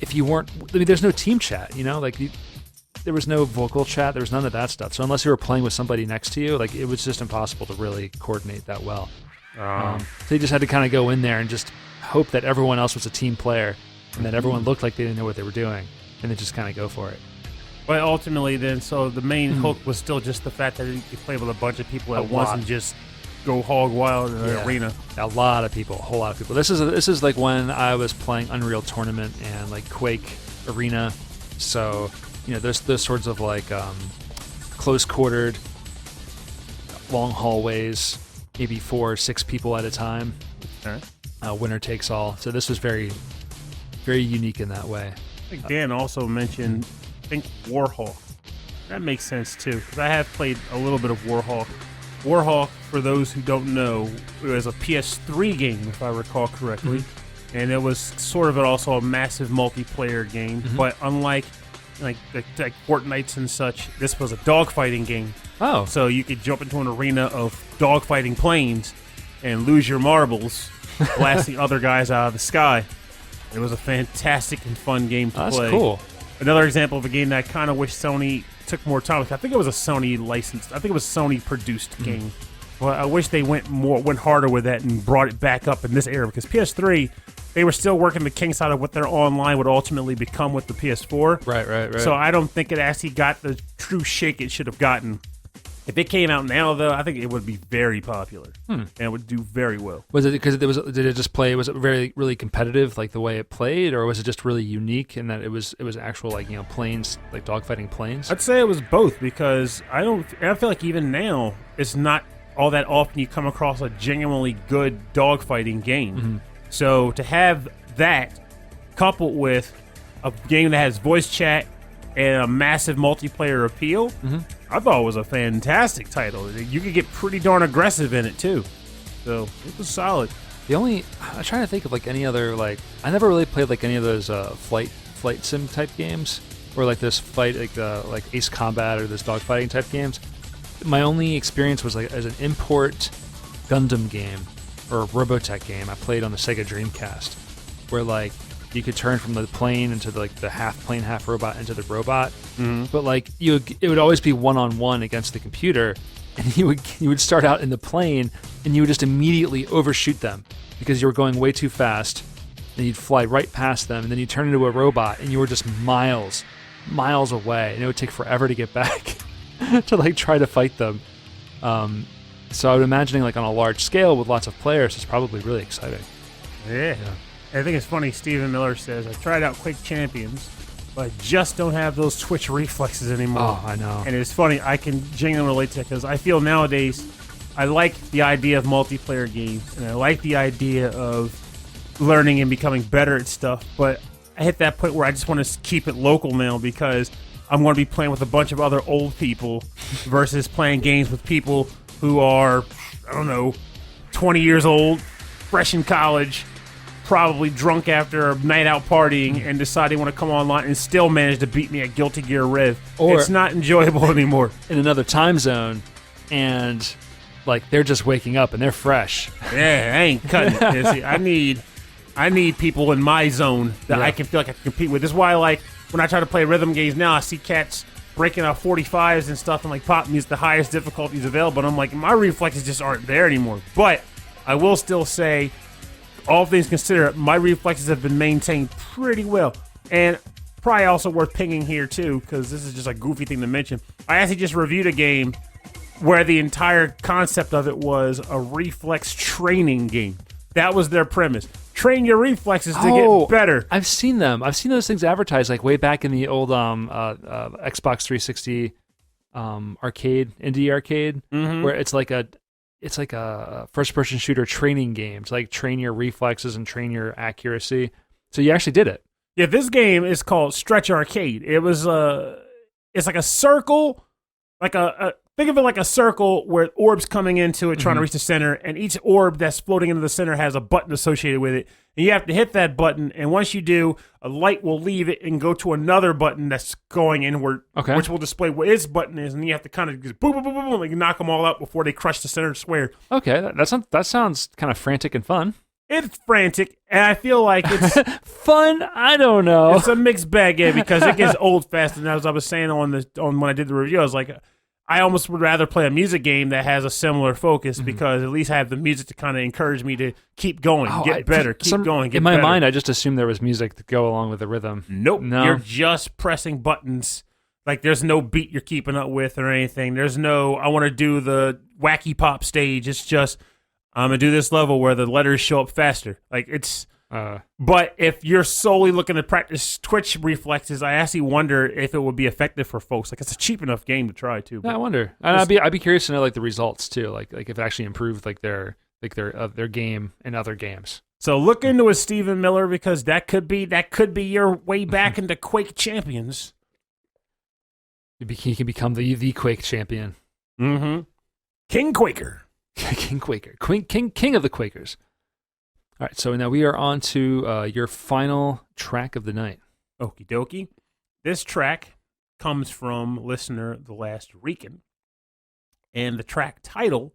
if you weren't, I mean, there's no team chat, you know, like there was no vocal chat, there was none of that stuff. So unless you were playing with somebody next to you, like it was just impossible to really coordinate that well. So you just had to kind of go in there and just hope that everyone else was a team player and that everyone looked like they didn't know what they were doing, and then just kind of go for it. But ultimately then, so the main hook was still just the fact that you could play with a bunch of people at once and just go hog wild in an arena. A lot of people, a whole lot of people. This is like when I was playing Unreal Tournament and like Quake Arena. So, you know, there's those sorts of like close-quartered, long hallways, maybe 4 or 6 people at a time. Okay. Winner takes all. So this was very, very unique in that way. I think Dan also mentioned, I think, Warhawk. That makes sense too, because I have played a little bit of Warhawk. Warhawk, for those who don't know, it was a PS3 game, if I recall correctly, and it was sort of also a massive multiplayer game. But unlike like Fortnites and such, this was a dogfighting game. Oh, so you could jump into an arena of dogfighting planes and lose your marbles, blasting other guys out of the sky. It was a fantastic and fun game to play. That's cool. Another example of a game that I kind of wish Sony took more time with. I think it was a Sony licensed. I think it was Sony produced game. Well, I wish they went harder with that and brought it back up in this era, because PS3, they were still working the kinks out of what their online would ultimately become with the PS4. Right. So I don't think it actually got the true shake it should have gotten. If it came out now, though, I think it would be very popular and it would do very well. Was it because did it just play? Was it very really competitive, like the way it played, or was it just really unique in that it was actual like, you know, planes, like dogfighting planes? I'd say it was both, because I feel like even now it's not all that often you come across a genuinely good dogfighting game. So to have that coupled with a game that has voice chat and a massive multiplayer appeal, I thought it was a fantastic title. You could get pretty darn aggressive in it too. So it was solid. I'm trying to think of like any other, like, I never really played like any of those flight sim type games, or like this fight like Ace Combat or this dogfighting type games. My only experience was like as an import Gundam game or a Robotech game I played on the Sega Dreamcast, where like you could turn from the plane into the half plane, half robot into the robot. But like it would always be one-on-one against the computer, and you would start out in the plane and you would just immediately overshoot them because you were going way too fast. Then you'd fly right past them, and then you turn into a robot and you were just miles away, and it would take forever to get back to like try to fight them. So I would imagine like on a large scale with lots of players, it's probably really exciting. Yeah. I think it's funny, Stephen Miller says, I tried out Quake Champions, but I just don't have those twitch reflexes anymore. Oh, I know. And it's funny, I can genuinely relate to it, because I feel nowadays I like the idea of multiplayer games, and I like the idea of learning and becoming better at stuff, but I hit that point where I just want to keep it local now, because I'm going to be playing with a bunch of other old people versus playing games with people who are, I don't know, 20 years old, fresh in college, probably drunk after a night out partying, and decide they want to come online and still manage to beat me at Guilty Gear Rev. Or it's not enjoyable anymore. In another time zone, and like they're just waking up and they're fresh. Yeah, I ain't cutting it. See, I need people in my zone that I can feel like I can compete with. This is why, like, when I try to play rhythm games now, I see cats breaking out 45s and stuff and like pop music, the highest difficulties available. And I'm like, my reflexes just aren't there anymore. But I will still say, all things considered, my reflexes have been maintained pretty well. And probably also worth pinging here too, because this is just a goofy thing to mention. I actually just reviewed a game where the entire concept of it was a reflex training game. That was their premise. Train your reflexes to get better. I've seen them. I've seen those things advertised like way back in the old Xbox 360 indie arcade, where it's like a first-person shooter training game to like train your reflexes and train your accuracy. So you actually did it. Yeah, this game is called Stretch Arcade. It was it's like a circle, like think of it like a circle where orbs coming into it trying to reach the center, and each orb that's floating into the center has a button associated with it. And you have to hit that button, and once you do, a light will leave it and go to another button that's going inward, which will display what its button is, and you have to kind of just boom, boom, boom, boom, boom, like knock them all out before they crush the center square. Okay, that sounds kind of frantic and fun. It's frantic, and I feel like it's fun. I don't know. It's a mixed bag, because it gets old fast. And as I was saying on when I did the review, I was like, I almost would rather play a music game that has a similar focus because at least I have the music to kind of encourage me to keep going, get better, keep going. Get in my better. mind, I just assumed there was music to go along with the rhythm. Nope, no. You're just pressing buttons. Like there's no beat you're keeping up with or anything. There's no I want to do the wacky pop stage. It's just I'm gonna do this level where the letters show up faster. Like it's. But if you're solely looking to practice Twitch reflexes, I actually wonder if it would be effective for folks. Like it's a cheap enough game to try too. I wonder. And I'd be curious to know like the results too. Like if it actually improved like their game in other games. So look into it, Stephen Miller, because that could be your way back into Quake Champions. He can become the Quake champion. Mm-hmm. King Quaker. King Quaker. King of the Quakers. All right, so now we are on to your final track of the night. Okie dokie. This track comes from listener The Last Rican, and the track title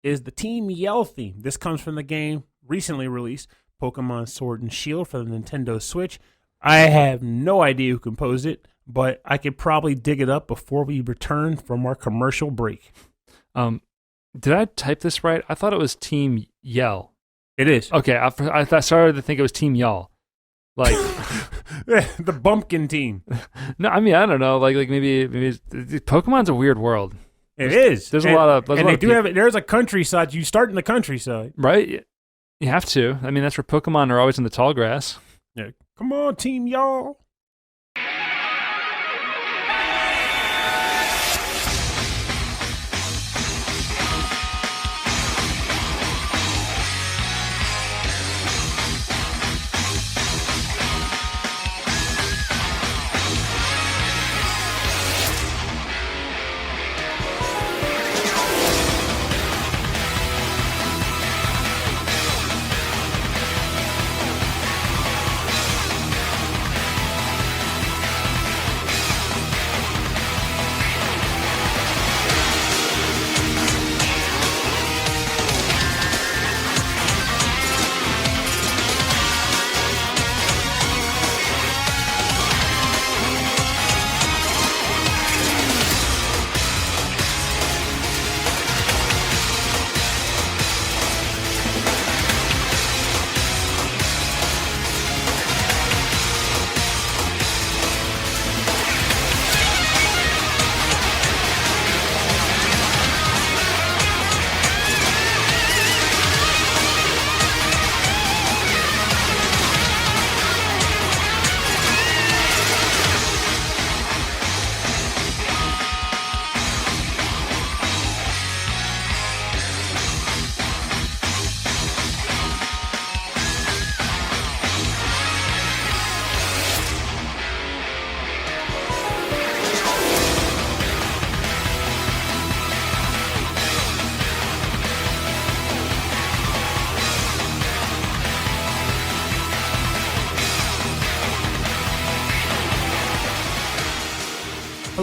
is the Team Yell theme. This comes from the game recently released, Pokemon Sword and Shield for the Nintendo Switch. I have no idea who composed it, but I could probably dig it up before we return from our commercial break. Did I type this right? I thought it was Team Yell. It is. Okay, I started to think it was Team Y'all. Like the Bumpkin team. No, I mean I don't know. Like maybe Pokemon's a weird world. There's a lot of there's a countryside. You start in the countryside, right? You have to. I mean that's where Pokemon are always in the tall grass. Yeah. Come on, Team Y'all.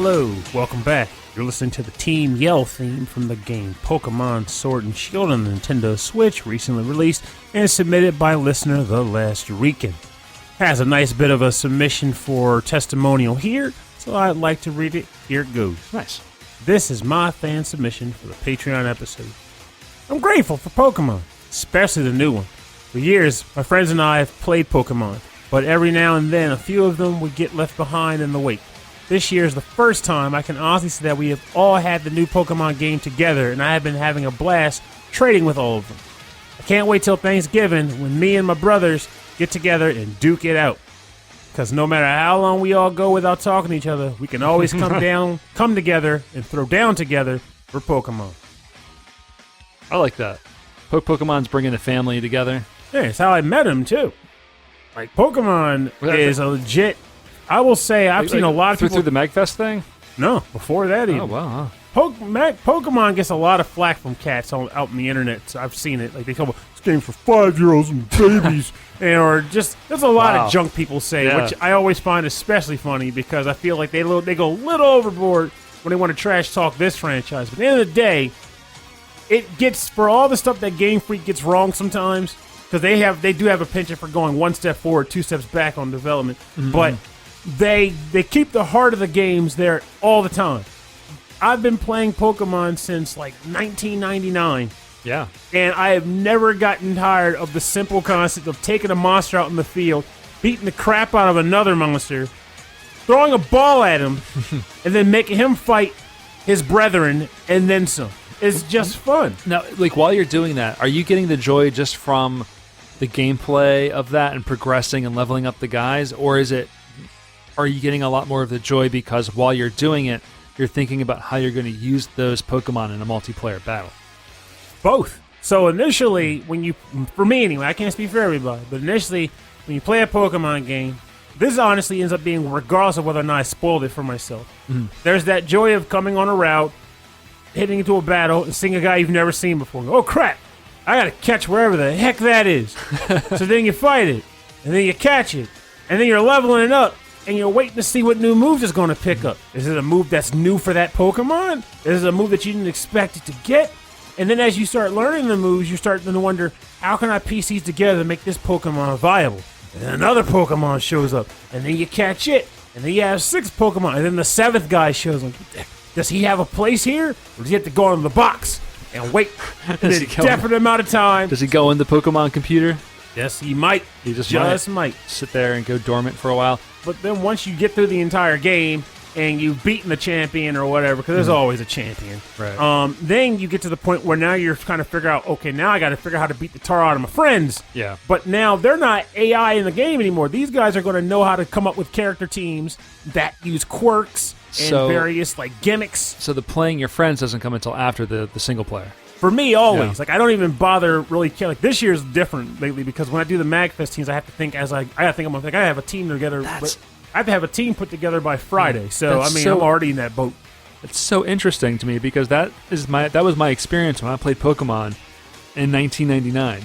Hello, welcome back. You're listening to the Team Yell theme from the game Pokemon Sword and Shield on the Nintendo Switch, recently released and submitted by listener The Last Rican. Has a nice bit of a submission for testimonial here, so I'd like to read it. Here it goes. Nice. This is my fan submission for the Patreon episode. I'm grateful for Pokemon, especially the new one. For years, my friends and I have played Pokemon, but every now and then a few of them would get left behind in the wake. This year is the first time I can honestly say that we have all had the new Pokemon game together, and I have been having a blast trading with all of them. I can't wait till Thanksgiving when me and my brothers get together and duke it out. Because no matter how long we all go without talking to each other, we can always come together, and throw down together for Pokemon. I like that. Pokemon's bringing the family together. Yeah, it's how I met him, too. Like, Pokemon is a legit... I will say, I've seen a lot of people... Through the MagFest thing? No, before that even. Oh, wow. Pokemon gets a lot of flack from cats out in the internet. So I've seen it. Like, they talk about, this game's for 5-year-olds and babies. Or just, there's a lot of junk people say, which I always find especially funny because I feel like they go a little overboard when they want to trash talk this franchise. But at the end of the day, it gets, for all the stuff that Game Freak gets wrong sometimes, because they do have a penchant for going one step forward, 2 steps back on development, but they keep the heart of the games there all the time. I've been playing Pokemon since like 1999. Yeah. And I have never gotten tired of the simple concept of taking a monster out in the field, beating the crap out of another monster, throwing a ball at him, and then making him fight his brethren and then some. It's just fun. Now, like, while you're doing that, are you getting the joy just from the gameplay of that and progressing and leveling up the guys, or are you getting a lot more of the joy because while you're doing it, you're thinking about how you're going to use those Pokemon in a multiplayer battle? Both. So initially, for me anyway, I can't speak for everybody, but initially, when you play a Pokemon game, this honestly ends up being regardless of whether or not I spoiled it for myself. There's that joy of coming on a route, hitting into a battle, and seeing a guy you've never seen before. Oh, crap! I gotta catch wherever the heck that is. So then you fight it, and then you catch it, and then you're leveling it up, and you're waiting to see what new moves it's going to pick up. Is it a move that's new for that Pokemon? Is it a move that you didn't expect it to get? And then as you start learning the moves, you're starting to wonder, how can I piece these together to make this Pokemon viable? And then another Pokemon shows up, and then you catch it, and then you have 6 Pokemon, and then the 7th guy shows up. Does he have a place here, or does he have to go into the box and wait an indefinite amount of time? Does he go in the Pokemon computer? Yes, he might. He just might. Sit there and go dormant for a while. But then once you get through the entire game and you've beaten the champion or whatever, because there's always a champion, right? Then you get to the point where now you're kind of figure out, okay, now I got to figure out how to beat the tar out of my friends. Yeah. But now they're not AI in the game anymore. These guys are going to know how to come up with character teams that use quirks and various like gimmicks. So the playing your friends doesn't come until after the single player. For me, always. Like, I don't even bother really care. Like, this year's different lately because when I do the MagFest teams, I have to think I have a team together. I have to have a team put together by Friday. So, I'm already in that boat. It's so interesting to me because that was my experience when I played Pokemon in 1999.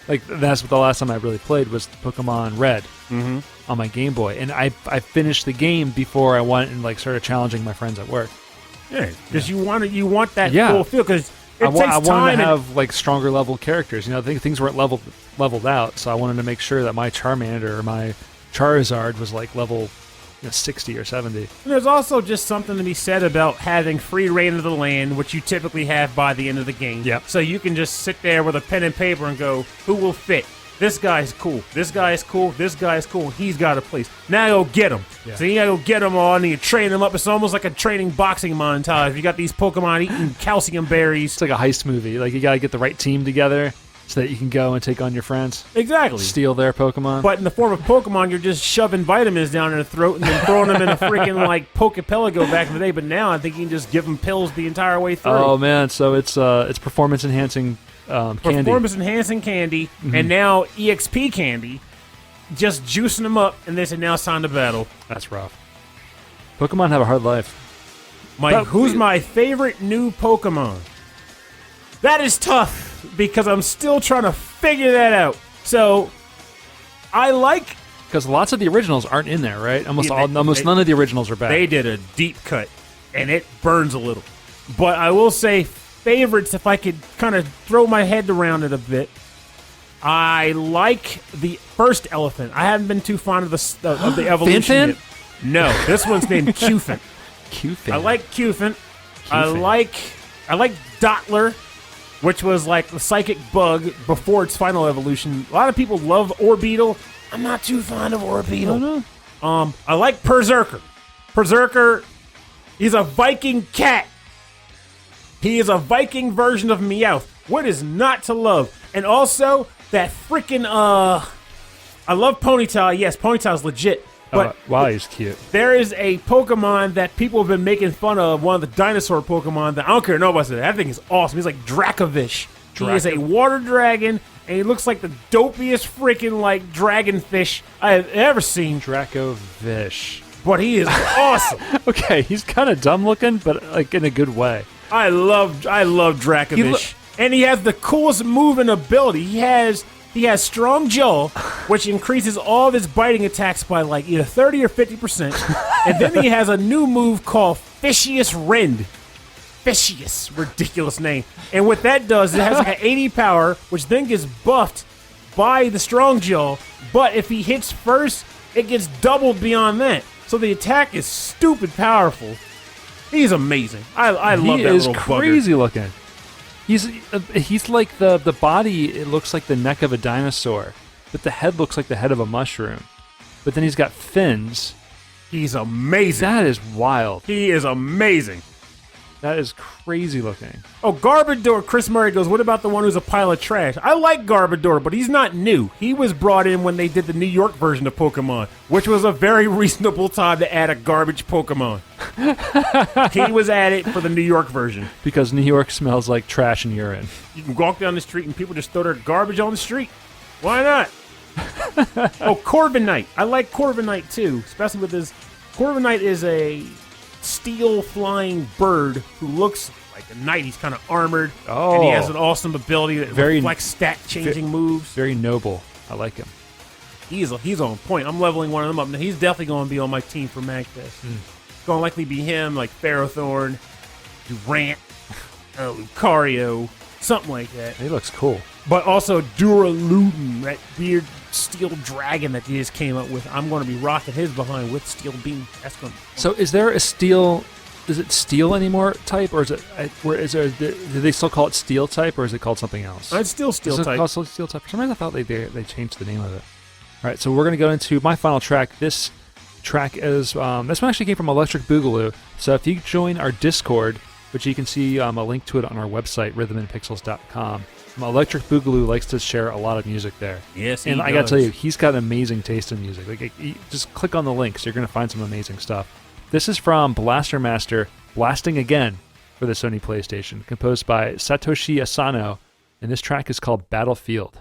Like, that's what the last time I really played was Pokemon Red on my Game Boy. And I finished the game before I went and, like, started challenging my friends at work. Yeah, because you want that full feel because I wanted to have like stronger level characters. You know, things weren't leveled out, so I wanted to make sure that my Charmander or my Charizard was like level 60 or 70. And there's also just something to be said about having free reign of the land, which you typically have by the end of the game. Yep. So you can just sit there with a pen and paper and go, who will fit? This guy's cool. This guy is cool. This guy is cool. He's got a place. Now go get him. Yeah. So you gotta go get them all and you train them up. It's almost like a training boxing montage. You got these Pokemon eating calcium berries. It's like a heist movie. Like you gotta get the right team together so that you can go and take on your friends. Exactly. Steal their Pokemon. But in the form of Pokemon, you're just shoving vitamins down their throat and then throwing them in a freaking like Pokepelago back in the day. But now I think you can just give them pills the entire way through. Oh man, so it's performance enhancing candy. Performance enhancing candy, and now EXP candy, just juicing them up, and they said now it's time to battle. That's rough. Pokemon have a hard life. Who's my favorite new Pokemon? That is tough because I'm still trying to figure that out. So I like Because lots of the originals aren't in there, right? Almost Yeah, none of the originals are back. They did a deep cut, and it burns a little. But I will say favorites, if I could kind of throw my head around it a bit. I like the first elephant. I haven't been too fond of the evolution Fin-Fin? yet. No, this one's named Qfin. Qfin. I like Qfin. I like Dottler, which was like the psychic bug before its final evolution. A lot of people love Orbeetle. I'm not too fond of Orbeetle. Oh, no. I like Berserker. Berserker, he's a Viking cat. He is a Viking version of Meowth. What is not to love? And also, that freaking, I love Ponyta. Yes, Ponyta's legit. But wow, he's cute. there is a Pokemon that people have been making fun of, one of the dinosaur Pokemon that I don't care nobody said. That thing is awesome. He's like Dracovish. He is a water dragon, and he looks like the dopiest freaking like dragonfish I have ever seen. Dracovish. But he is awesome. Okay, he's kind of dumb looking, but like in a good way. I love Dracovish. And he has the coolest move and ability. He has strong jaw, which increases all of his biting attacks by like either 30 or 50%. And then he has a new move called Fishious Rend. Fishious, ridiculous name. And what that does, it has like an 80 power, which then gets buffed by the strong jaw. But if he hits first, it gets doubled beyond that. So the attack is stupid powerful. He's amazing. I love that little bugger. He is crazy looking. He's like the body. It looks like the neck of a dinosaur, but the head looks like the head of a mushroom. But then he's got fins. He's amazing. That is wild. He is amazing. That is crazy looking. Oh, Garbodor, Chris Murray goes, what about the one who's a pile of trash? I like Garbodor, but he's not new. He was brought in when they did the New York version of Pokemon, which was a very reasonable time to add a garbage Pokemon. He was added for the New York version. Because New York smells like trash and urine. You can walk down the street and people just throw their garbage on the street. Why not? Oh, Corviknight. I like Corviknight too, especially with his... Corviknight is a steel flying bird who looks like a knight. He's kind of armored, and he has an awesome ability that reflects stat-changing moves. Very noble. I like him. He's on point. I'm leveling one of them up. Now, he's definitely going to be on my team for MagFest. It's going to likely be him, like Ferrothorn, Durant, Lucario, something like that. He looks cool. But also Duraludin, that weird steel dragon that they just came up with. I'm going to be rocking his behind with Steel Beam. That's going to be fun. So is there a steel... Is it steel anymore type, or is it? Do they still call it steel type, or is it called something else? It's still steel type. Is it called steel type? For some reason, I thought they changed the name of it. All right, so we're going to go into my final track. This track is... this one actually came from Electric Boogaloo. So if you join our Discord, which you can see a link to it on our website, rhythmandpixels.com, Electric Boogaloo likes to share a lot of music there. Yes, and I got to tell you, he's got amazing taste in music. Like, just click on the links. You're going to find some amazing stuff. This is from Blaster Master, Blasting Again for the Sony PlayStation, composed by Satoshi Asano, and this track is called Battlefield.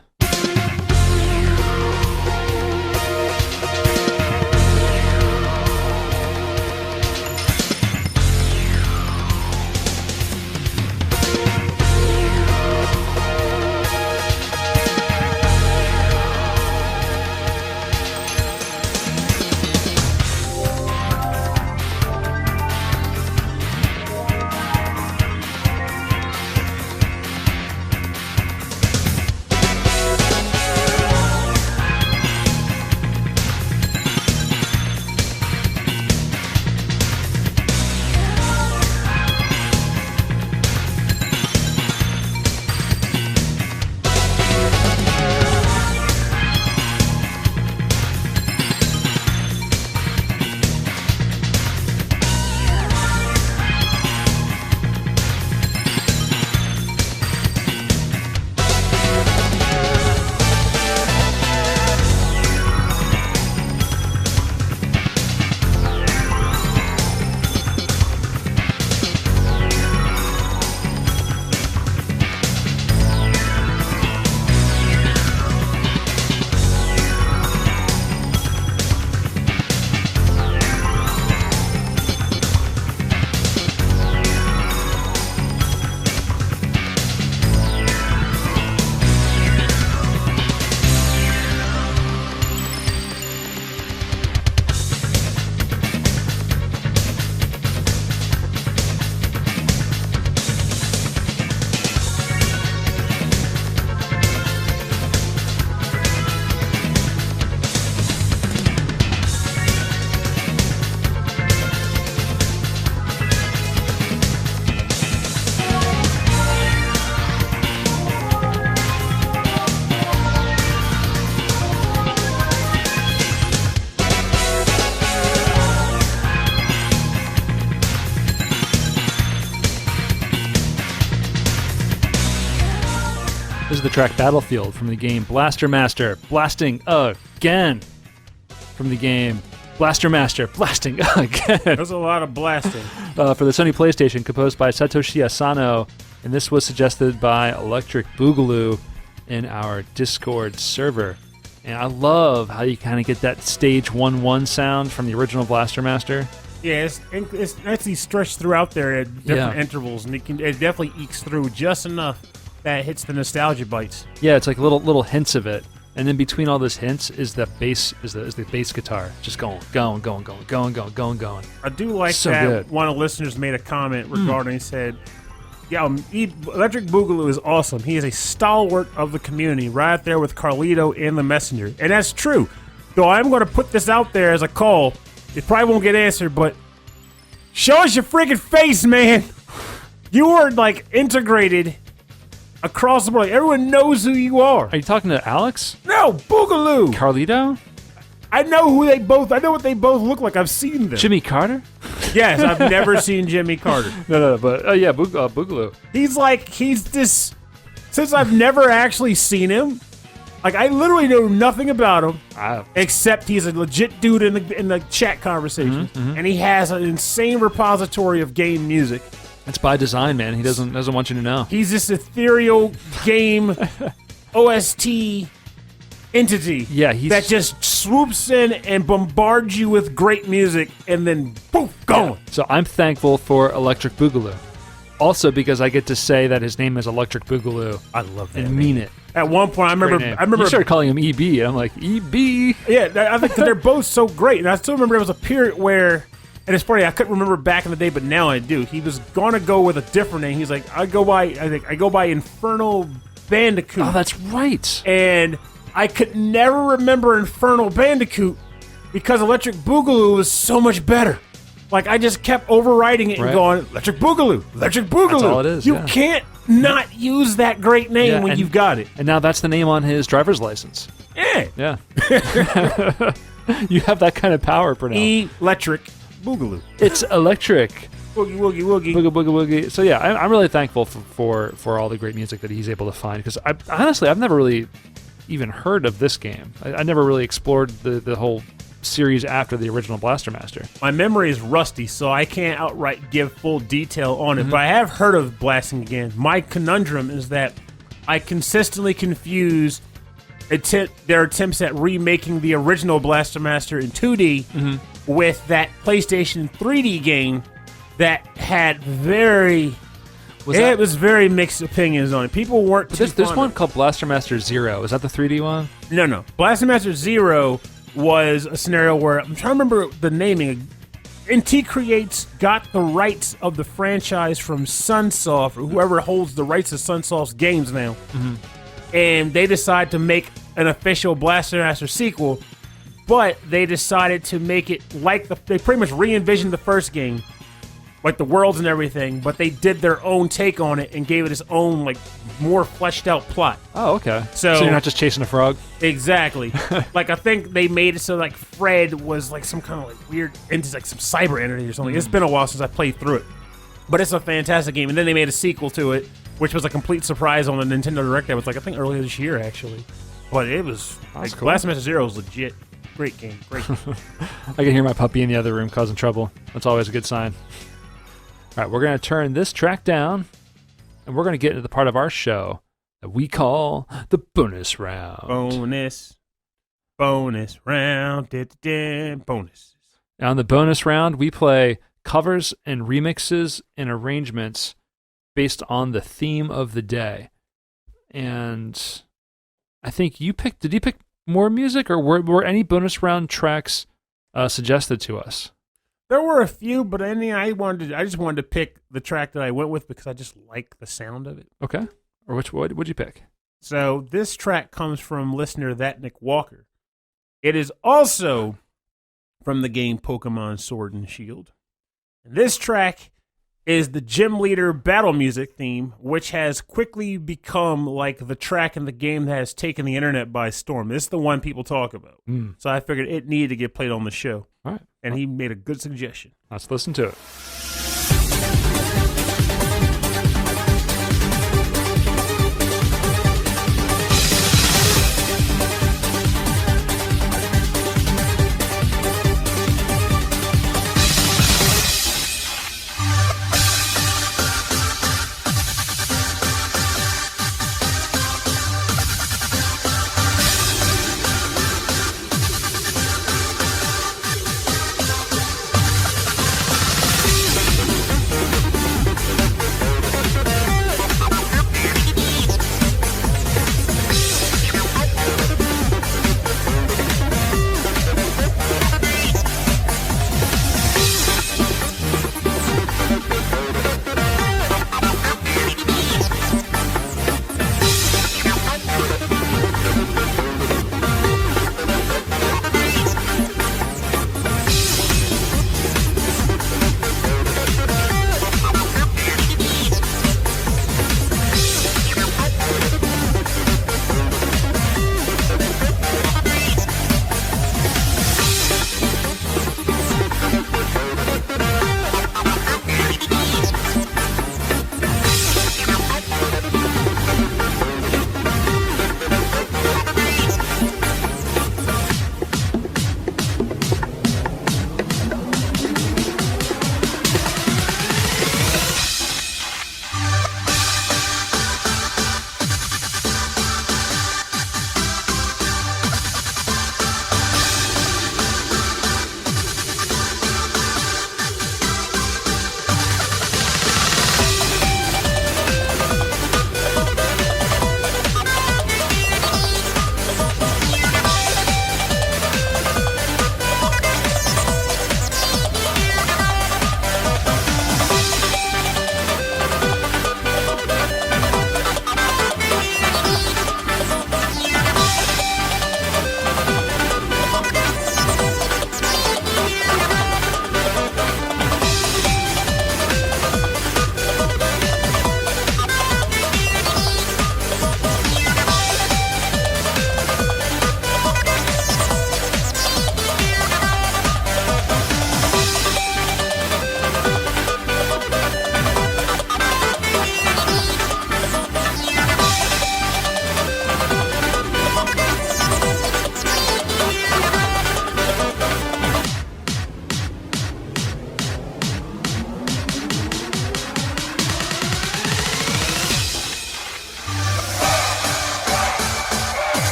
This is the track Battlefield from the game Blaster Master Blasting Again. From the game Blaster Master Blasting Again. There's a lot of blasting. For the Sony PlayStation, composed by Satoshi Asano, and this was suggested by Electric Boogaloo in our Discord server. And I love how you kind of get that stage 1-1 sound from the original Blaster Master. Yeah, it's actually stretched throughout there at different intervals, and it definitely ekes through just enough that hits the nostalgia bites. Yeah, it's like little hints of it, and then between all those hints is the bass the bass guitar just going. I do like so that good. one of the listeners made a comment regarding said, "Yeah, Electric Boogaloo is awesome. He is a stalwart of the community, right there with Carlito and the Messenger," and that's true. Though I'm going to put this out there as a call. It probably won't get answered, but show us your freaking face, man. You are like integrated across the board. Everyone knows who you are. Are you talking to Alex? No, Boogaloo. Carlito? I know what they both look like. I've seen them. Jimmy Carter? Yes, I've never seen Jimmy Carter. No, but Boogaloo. He's this. Since I've never actually seen him, like I literally know nothing about him except he's a legit dude in the chat conversation, and he has an insane repository of game music. It's by design, man. He doesn't want you to know. He's this ethereal game OST entity that just swoops in and bombards you with great music and then poof, gone. Yeah. So I'm thankful for Electric Boogaloo. Also because I get to say that his name is Electric Boogaloo. I love that. And mean it. At one point, I remember You started calling him EB, and I'm like, EB? Yeah, I think they're both so great. And I still remember there was a period where, and it's funny, I couldn't remember back in the day, but now I do. He was gonna go with a different name. He's like, I go by Infernal Bandicoot. Oh, that's right. And I could never remember Infernal Bandicoot because Electric Boogaloo was so much better. Like, I just kept overriding it and going, Electric Boogaloo, Electric Boogaloo. That's all it is, You can't not use that great name when you've got it. And now that's the name on his driver's license. Yeah. You have that kind of power for now. Electric Boogaloo. It's electric. Woogie, woogie, woogie. Boogie, boogie, woogie. So yeah, I'm really thankful for all the great music that he's able to find, because honestly, I've never really even heard of this game. I never really explored the whole series after the original Blaster Master. My memory is rusty, so I can't outright give full detail on it, but I have heard of Blasting Again. My conundrum is that I consistently confuse their attempts at remaking the original Blaster Master in 2D with that PlayStation 3D game that had was very mixed opinions on it. People weren't too There's one called Blaster Master Zero. Is that the 3D one? No. Blaster Master Zero was a scenario where, I'm trying to remember the naming. NT Creates got the rights of the franchise from Sunsoft, or whoever holds the rights to Sunsoft's games now. And they decided to make an official Blaster Master sequel, but they decided to make it like they pretty much re-envisioned the first game, like the worlds and everything, but they did their own take on it and gave it its own, like, more fleshed out plot. Oh, okay. So you're not just chasing a frog? Exactly. Like, I think they made it so, like, Fred was, like, some kind of, like, weird entity, like some cyber entity or something. It's been a while since I played through it. But it's a fantastic game. And then they made a sequel to it, which was a complete surprise on the Nintendo Direct. That was, like, I think earlier this year, actually. But it was, like, cool. Blaster Master Zero was legit. Great game. Great game. I can hear my puppy in the other room causing trouble. That's always a good sign. All right, we're going to turn this track down, and we're going to get into the part of our show that we call the bonus round. Bonus round. Bonus. Now, in the bonus round, we play covers and remixes and arrangements based on the theme of the day. And I think did you pick more music, or were any bonus round tracks suggested to us? There were a few, but I just wanted to pick the track that I went with because I just like the sound of it. Okay. Or what'd you pick? So this track comes from listener That Nick Walker. It is also from the game Pokemon Sword and Shield. And this track is the Gym Leader battle music theme, which has quickly become like the track in the game that has taken the internet by storm. This is the one people talk about. So I figured it needed to get played on the show. All right. And he made a good suggestion. Let's listen to it.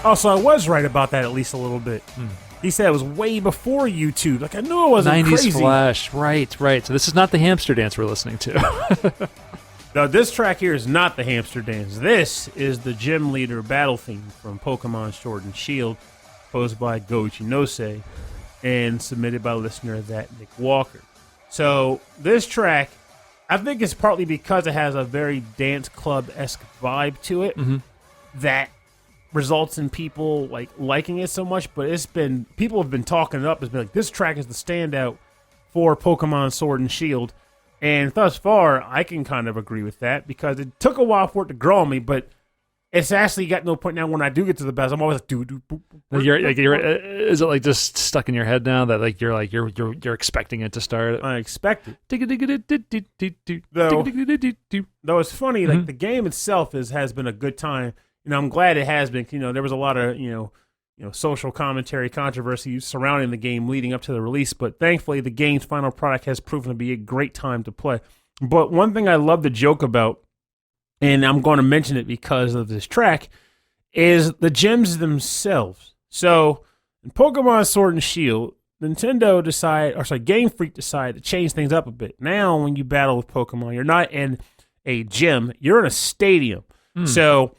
Oh, so I was right about that at least a little bit. He said it was way before YouTube. Like, I knew it wasn't 90s crazy. Flash. Right. So this is not the hamster dance we're listening to. Now, this track here is not the hamster dance. This is the gym leader battle theme from Pokemon Sword and Shield, composed by Go Ichinose and submitted by listener that Nick Walker. So this track, I think it's partly because it has a very dance club-esque vibe to it that results in people liking it so much. But people have been talking it up. It's been like, this track is the standout for Pokemon Sword and Shield. And thus far, I can kind of agree with that because it took a while for it to grow on me, but it's actually got no point now when I do get to the best. I'm always like, Is it like just stuck in your head now that like you're expecting it to start? I expect it. Though Though it's funny, like the game itself has been a good time. I'm glad it has been. There was a lot of social commentary, controversy surrounding the game leading up to the release, but thankfully the game's final product has proven to be a great time to play. But one thing I love to joke about, and I'm going to mention it because of this track, is the gyms themselves. So in Pokemon Sword and Shield, Game Freak decided to change things up a bit. Now when you battle with Pokemon, you're not in a gym, you're in a stadium. So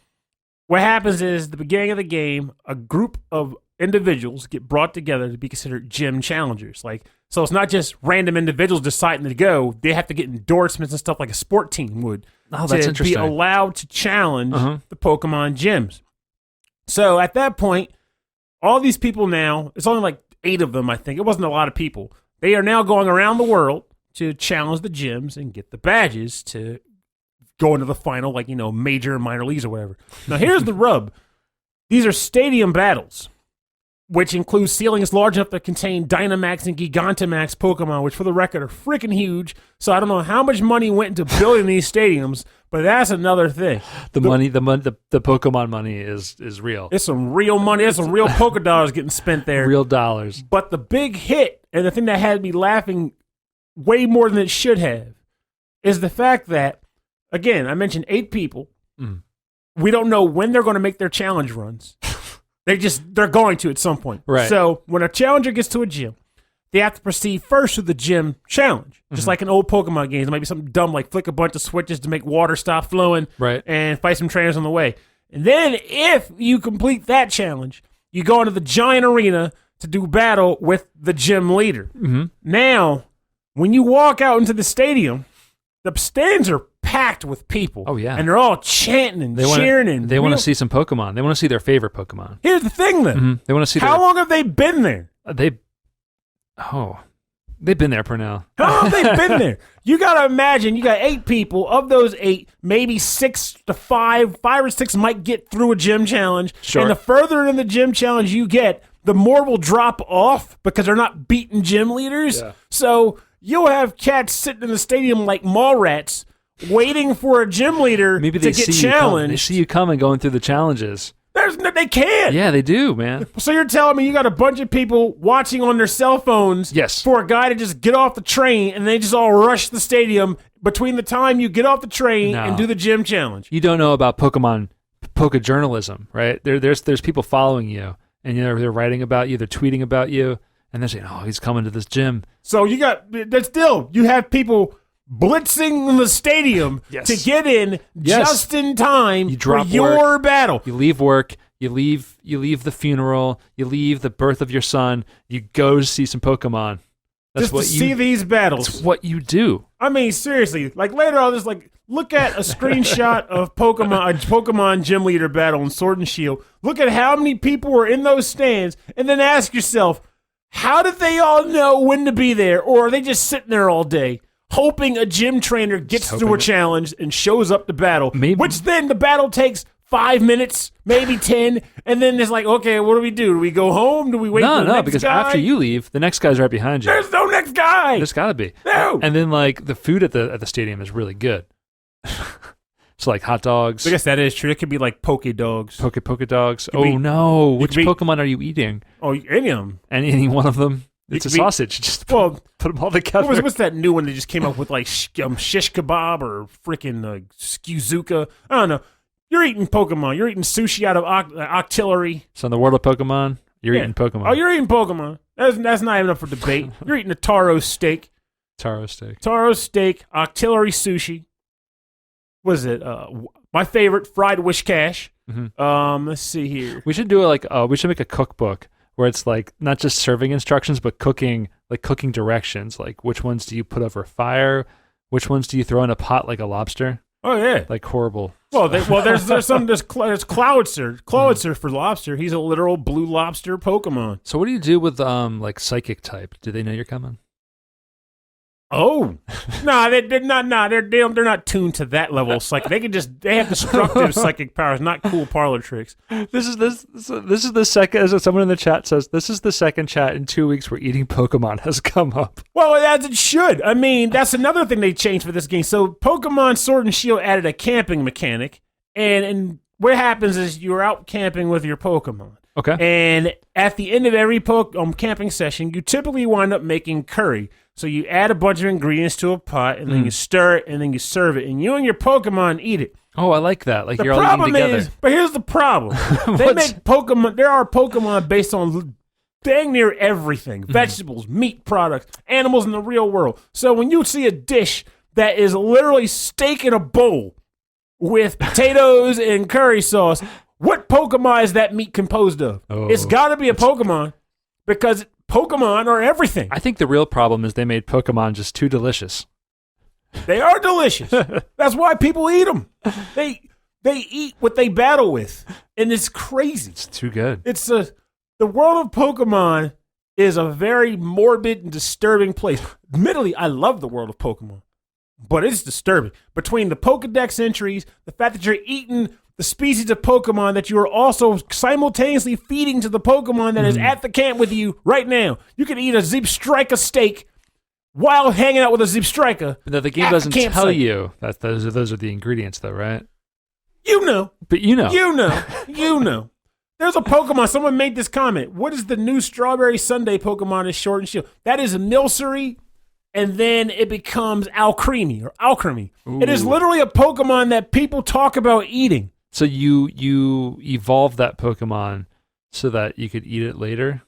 what happens is, the beginning of the game, a group of individuals get brought together to be considered gym challengers. So it's not just random individuals deciding to go. They have to get endorsements and stuff like a sport team would that's interesting. Be allowed to challenge the Pokemon gyms. So at that point, all these people now, it's only like 8 of them, I think. It wasn't a lot of people. They are now going around the world to challenge the gyms and get the badges to go into the final, major and minor leagues or whatever. Now, here's the rub. These are stadium battles, which include ceilings large enough to contain Dynamax and Gigantamax Pokemon, which, for the record, are freaking huge. So I don't know how much money went into building these stadiums, but that's another thing. The Pokemon money is real. It's some real money. There's some real Poké dollars getting spent there. Real dollars. But the big hit, and the thing that had me laughing way more than it should have, is the fact that, again, I mentioned 8 people. We don't know when they're going to make their challenge runs. They're going to at some point. Right. So when a challenger gets to a gym, they have to proceed first with the gym challenge. Just like in old Pokemon games. It might be something dumb like flick a bunch of switches to make water stop flowing and fight some trainers on the way. And then if you complete that challenge, you go into the giant arena to do battle with the gym leader. Now, when you walk out into the stadium, the stands are packed with people. Oh, yeah. And they're all chanting and cheering. They want to see some Pokemon. They want to see their favorite Pokemon. Here's the thing, then. They want to see how long have they been there? They've been there for now. How long have they been there? You got to imagine, you got 8 people. Of those 8, maybe 6 to 5 or 6 might get through a gym challenge. Sure. And the further in the gym challenge you get, the more will drop off because they're not beating gym leaders. Yeah. So you'll have cats sitting in the stadium like mall rats, waiting for a gym leader to get challenged. They see you coming going through the challenges. They can't. Yeah, they do, man. So you're telling me you got a bunch of people watching on their cell phones for a guy to just get off the train, and they just all rush the stadium between the time you get off the train and do the gym challenge. You don't know about Poke journalism, right? There's people following you, and they're writing about you, they're tweeting about you, and they're saying, "Oh, he's coming to this gym." So you have people blitzing the stadium to get in just in time for your battle. You leave work, you leave the funeral, you leave the birth of your son, you go to see some Pokemon. That's just to see these battles. That's what you do. I mean, seriously, later I'll just look at a screenshot of a Pokemon gym leader battle in Sword and Shield. Look at how many people were in those stands, and then ask yourself, how did they all know when to be there, or are they just sitting there all day? Hoping a gym trainer gets through a challenge and shows up to battle, which then the battle takes 5 minutes, maybe 10, and then it's like, okay, what do we do? Do we go home? Do we wait for the next guy? No, because after you leave, the next guy's right behind you. There's no next guy! There's got to be. No! And then, the food at the stadium is really good. So, hot dogs. I guess that is true. It could be Poke Dogs. Poke Dogs. Oh, no. Which Pokemon are you eating? Oh, any of them. Any one of them? It's a sausage. Just put them all together. What's that new one they just came up with, shish kebab or freaking skyzuka? I don't know. You're eating Pokemon. You're eating sushi out of Octillery. So in the world of Pokemon, you're eating Pokemon. Oh, you're eating Pokemon. That's not even up for debate. You're eating a taro steak. Taro steak. Taro steak, Octillery sushi. What is it? My favorite, fried Wishcash. Mm-hmm. Let's see here. We should do it we should make a cookbook where it's like not just serving instructions, but cooking directions. Like which ones do you put over fire? Which ones do you throw in a pot like a lobster? Oh yeah, like horrible. Well, there's Cloudster for lobster. He's a literal blue lobster Pokemon. So what do you do with like psychic type? Do they know you're coming? Oh, no, they're not. Nah, they're not tuned to that level. It's like they have destructive psychic powers, not cool parlor tricks. This is the second. As someone in the chat says, this is the second chat in 2 weeks where eating Pokemon has come up. Well, as it should. I mean, that's another thing they changed for this game. So, Pokemon Sword and Shield added a camping mechanic, and what happens is you're out camping with your Pokemon. Okay. And at the end of every camping session, you typically wind up making curry. So you add a bunch of ingredients to a pot, and then you stir it, and then you serve it, and you and your Pokemon eat it. Oh, I like that. Like the you're all eating together. But here's the problem: they make Pokemon. There are Pokemon based on dang near everything: vegetables, meat products, animals in the real world. So when you see a dish that is literally steak in a bowl with potatoes and curry sauce, what Pokemon is that meat composed of? Oh. It's got to be a Pokemon because Pokemon are everything. I think the real problem is they made Pokemon just too delicious. They are delicious. That's why people eat them. They eat what they battle with, and it's crazy. It's too good. The world of Pokemon is a very morbid and disturbing place. Admittedly, I love the world of Pokemon, but it's disturbing. Between the Pokedex entries, the fact that you're eating the species of Pokemon that you are also simultaneously feeding to the Pokemon that is at the camp with you right now. You can eat a Zebstrika steak while hanging out with a Zebstrika. But the game doesn't tell you that those are the ingredients, though, right? You know. But you know. You know. There's a Pokemon. Someone made this comment. What is the new Strawberry Sundae Pokemon in Sword and Shield? That is a Milcery, and then it becomes Alcremie or Alcremie. It is literally a Pokemon that people talk about eating. So you evolved that Pokemon so that you could eat it later?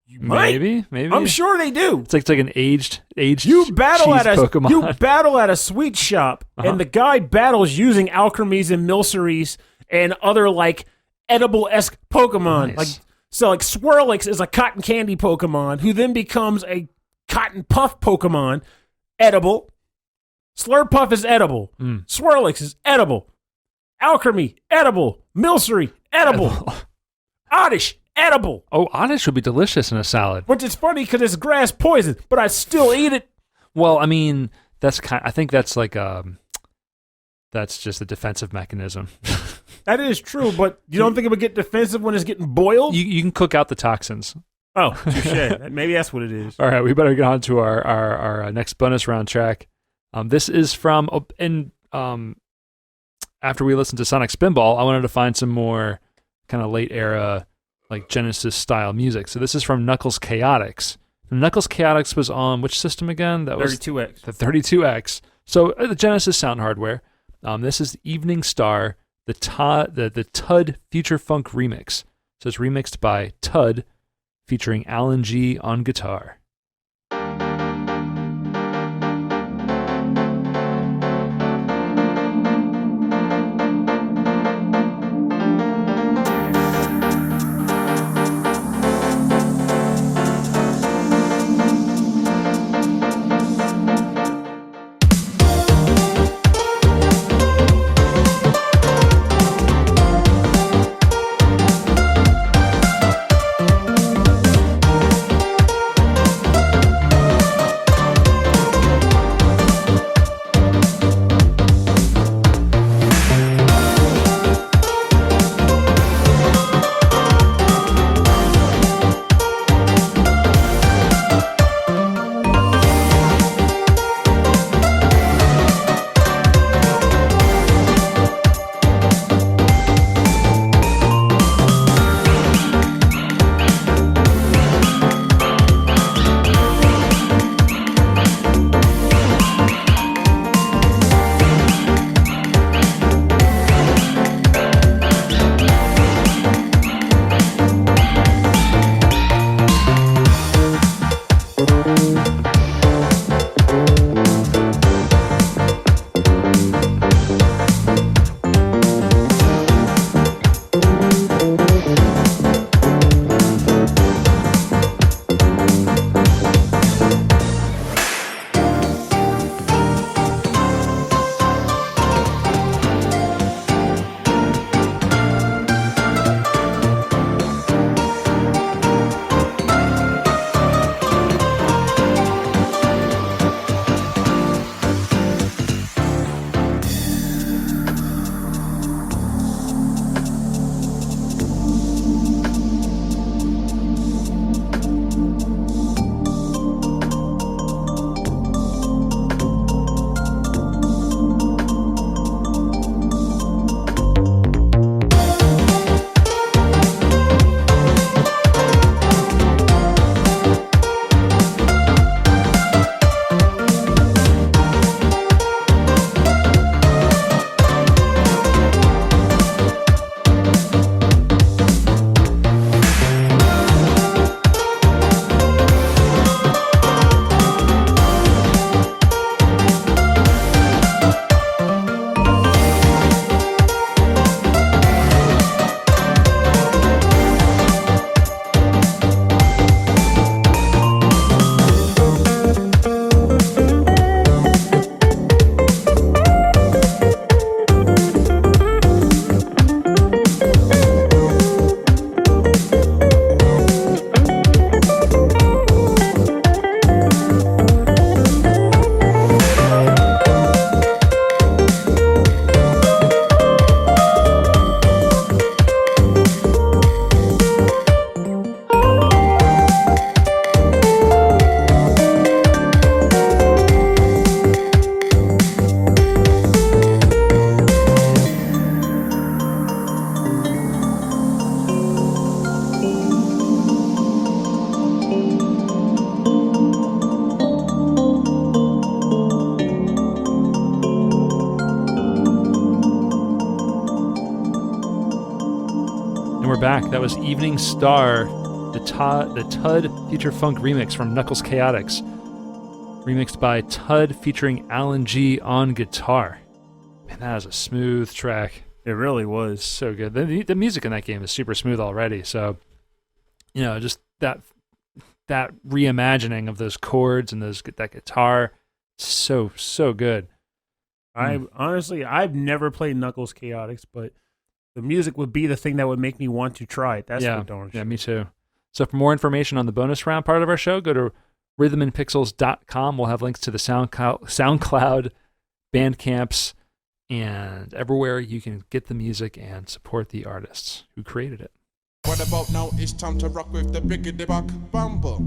Maybe. I'm sure they do. It's like an aged you battle cheese Pokemon. You battle at a sweet shop, and the guy battles using Alcremies and Milceries and other like edible-esque Pokemon. Nice. Like Swirlix is a cotton candy Pokemon who then becomes a cotton puff Pokemon, edible. Slurpuff is edible. Swirlix is edible. Alcremie, edible. Milcery, edible. Oddish, edible. Oh, Oddish would be delicious in a salad. Which is funny because it's grass poison, but I still eat it. Well, I mean, I think that's like that's just a defensive mechanism. That is true, but you don't think it would get defensive when it's getting boiled? You can cook out the toxins. Oh, touche. Maybe that's what it is. All right, we better get on to our next bonus round track. This is from after we listened to Sonic Spinball, I wanted to find some more kind of late era, like Genesis style music. So this is from Knuckles Chaotix. Knuckles Chaotix was on which system again? That was 32X. The 32X. So the Genesis sound hardware. This is Evening Star, the Tudd Future Funk remix. So it's remixed by Tudd, featuring Alan G on guitar. we're back. That was Evening Star, the Tudd Future Funk remix from Knuckles Chaotix. Remixed by Tudd featuring Alan G on guitar. Man, that is a smooth track. It really was. So good. The music in that game is super smooth already. So, just that reimagining of those chords and that guitar, so good. I've never played Knuckles Chaotix, but the music would be the thing that would make me want to try it. That's for darn sure. Yeah, me too. So for more information on the bonus round part of our show, go to rhythmandpixels.com. We'll have links to the SoundCloud, Bandcamps, and everywhere you can get the music and support the artists who created it. What about now? It's time to rock with the biggity buck Bumble.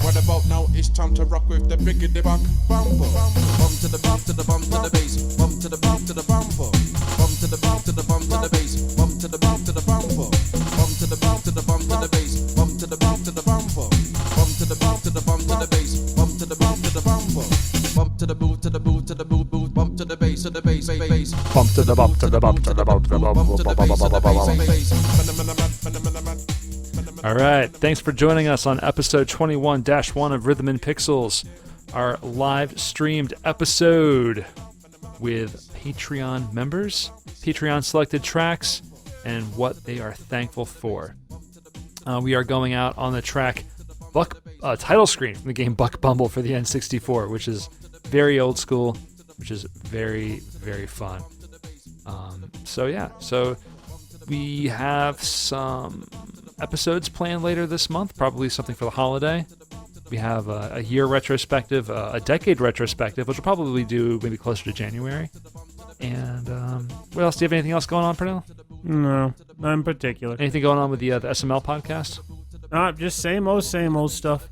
What about now? It's time to rock with the biggity buck Bumble. Bum to the bump to the bump to the bass. Bum to the bump to the bumble. Bum to the bump to the bump to the bass. Bum to the bump to the bumble. Bum to the bump to the bump to the bass. Bum to the bump to the bumble. Bum to the bump to the bump to the bass. Bum to the bump to the bumble. Bump to the boot to the boot to the boot boot. Bump to the bass to the bass bass. Bump to the bump to the bump to the bump to the bump to the bass to the bass. All right, thanks for joining us on episode 21-1 of Rhythm and Pixels, our live streamed episode with Patreon members, Patreon selected tracks, and what they are thankful for. We are going out on the track title screen from the game Buck Bumble for the N64, which is very old school, which is very, very fun. So we have some episodes planned later this month, probably something for the holiday. We have a year retrospective, a decade retrospective, which we'll probably do maybe closer to January. And what else? Do you have anything else going on, Pernell? No, not in particular. Anything going on with the SML podcast? Just same old stuff.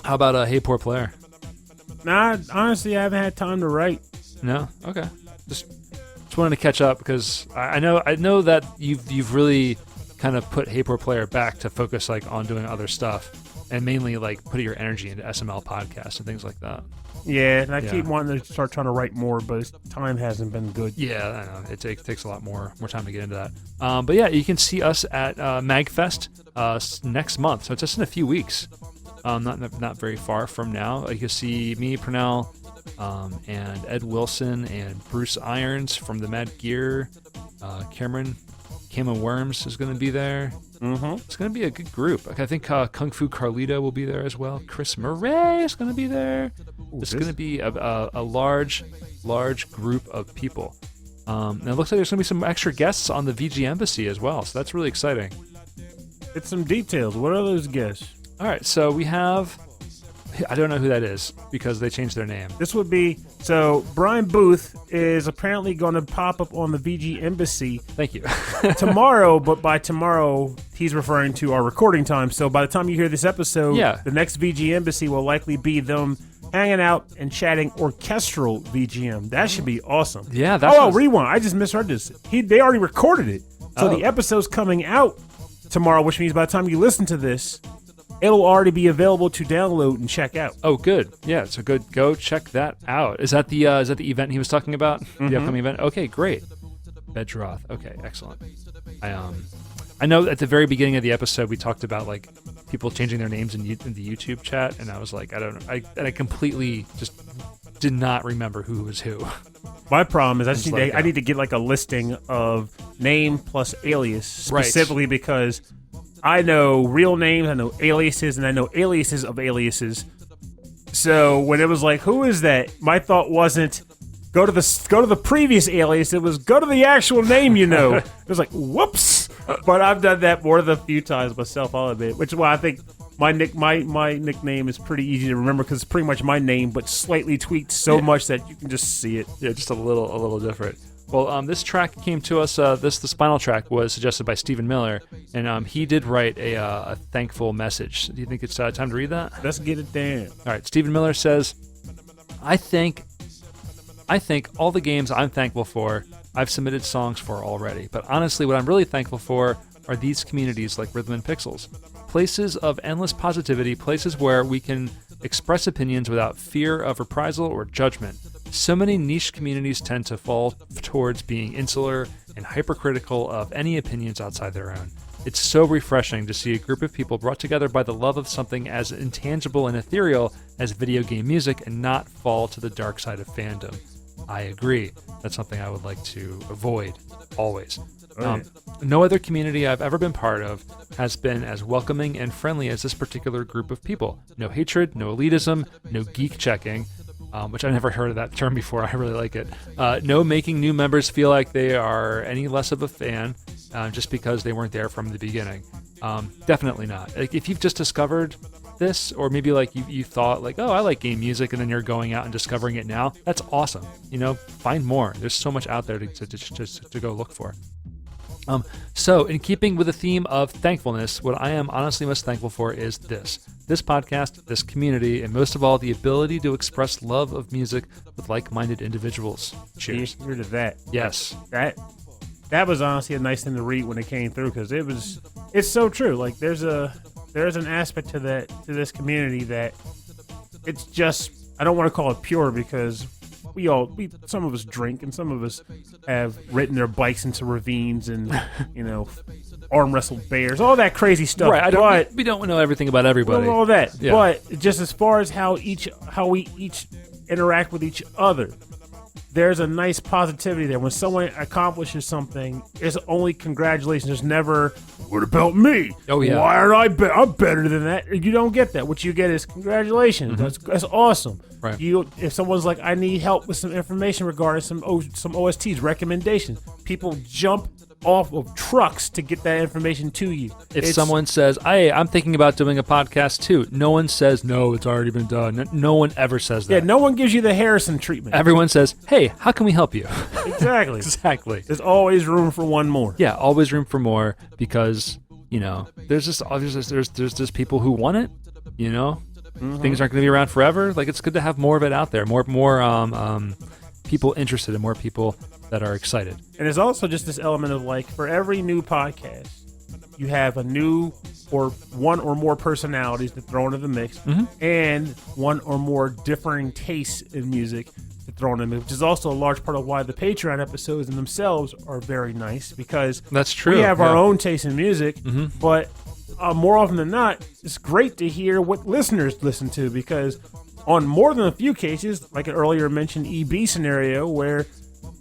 How about Hey Poor Player? Nah, honestly, I haven't had time to write. No? Okay. Just wanted to catch up because I know that you've really kind of put Hey Poor Player back to focus on doing other stuff and mainly putting your energy into SML podcasts and things like that. Yeah, and I keep wanting to start trying to write more, but time hasn't been good. Yeah, I know. It takes a lot more time to get into that. But yeah, you can see us at MagFest next month, so it's just in a few weeks. Not very far from now. You can see me, Pernell, and Ed Wilson and Bruce Irons from the Mad Gear. Cameron Worms is going to be there. Mm-hmm. It's going to be a good group. I think Kung Fu Carlito will be there as well. Chris Murray is going to be there. It's going to be a large group of people. And it looks like there's going to be some extra guests on the VG Embassy as well, so that's really exciting. It's some details. What are those guests? All right, so we have... I don't know who that is because they changed their name. This would be... So, Brian Booth is apparently going to pop up on the VG Embassy. Thank you. Tomorrow, but by tomorrow, he's referring to our recording time. So, by the time you hear this episode, the next VG Embassy will likely be them hanging out and chatting orchestral VGM. That should be awesome. Yeah, that's... rewind. I just misheard this. They already recorded it. So, the episode's coming out tomorrow, which means by the time you listen to this, it'll already be available to download and check out. Oh, good. Yeah, so go check that out. Is that the event he was talking about? Mm-hmm. The upcoming event? Okay, great. Bedroth. Okay, excellent. I know at the very beginning of the episode we talked about people changing their names in the YouTube chat, and I was like, I don't know. I completely just did not remember who was who. My problem is I need to get a listing of name plus alias specifically because I know real names, I know aliases, and I know aliases of aliases. So when it was who is that? My thought wasn't go to the previous alias. It was go to the actual name. It was whoops. But I've done that more than a few times myself. I'll admit, which is why I think my nickname is pretty easy to remember because it's pretty much my name, but slightly tweaked so much that you can just see it. Yeah, just a little different. Well, this track came to us, the Spinal track was suggested by Stephen Miller, and he did write a thankful message. Do you think it's time to read that? Let's get it down. All right, Stephen Miller says, I think all the games I'm thankful for, I've submitted songs for already, but honestly, what I'm really thankful for are these communities like Rhythm and Pixels. Places of endless positivity, places where we can express opinions without fear of reprisal or judgment. So many niche communities tend to fall towards being insular and hypercritical of any opinions outside their own. It's so refreshing to see a group of people brought together by the love of something as intangible and ethereal as video game music and not fall to the dark side of fandom. I agree. That's something I would like to avoid, always. No other community I've ever been part of has been as welcoming and friendly as this particular group of people. No hatred, no elitism, no geek checking, which I never heard of that term before. I really like it. No making new members feel like they are any less of a fan just because they weren't there from the beginning. Definitely not. Like, if you've just discovered this, or maybe like you thought like, oh, I like game music, and then you're going out and discovering it now, that's awesome. Find more. There's so much out there to go look for. So in keeping with the theme of thankfulness, what I am honestly most thankful for is this podcast, this community, and most of all, the ability to express love of music with like-minded individuals. Cheers. Here's to that. Yes. That was honestly a nice thing to read when it came through, because it's so true. Like, there's an aspect to this community that it's just, I don't want to call it pure, because some of us drink and some of us have ridden their bikes into ravines and arm wrestled bears, all that crazy stuff. Right. We don't know everything about everybody. All that. Yeah. But just as far as how we each interact with each other, there's a nice positivity there. When someone accomplishes something, it's only congratulations. There's never, what about me? Oh, yeah. Why aren't I'm better than that? You don't get that. What you get is congratulations. Mm-hmm. That's awesome. Right. If someone's like, I need help with some information regarding some OSTs, recommendations, people jump off of trucks to get that information to you. If someone says, hey, I'm thinking about doing a podcast too, no one says, no, it's already been done. No one ever says that. Yeah, no one gives you the Harrison treatment. Everyone says, hey, how can we help you? Exactly. Exactly. There's always room for one more. Yeah, always room for more, because, there's just people who want it, Mm-hmm. Things aren't going to be around forever. Like, it's good to have more of it out there, more people interested and more people that are excited. And there's also just this element of, like, for every new podcast, you have a new or one or more personalities to throw into the mix, and one or more differing tastes in music to throw into the mix, which is also a large part of why the Patreon episodes in themselves are very nice, because that's true. We have our own taste in music, but more often than not, it's great to hear what listeners listen to, because on more than a few cases, like an earlier mentioned EB scenario, where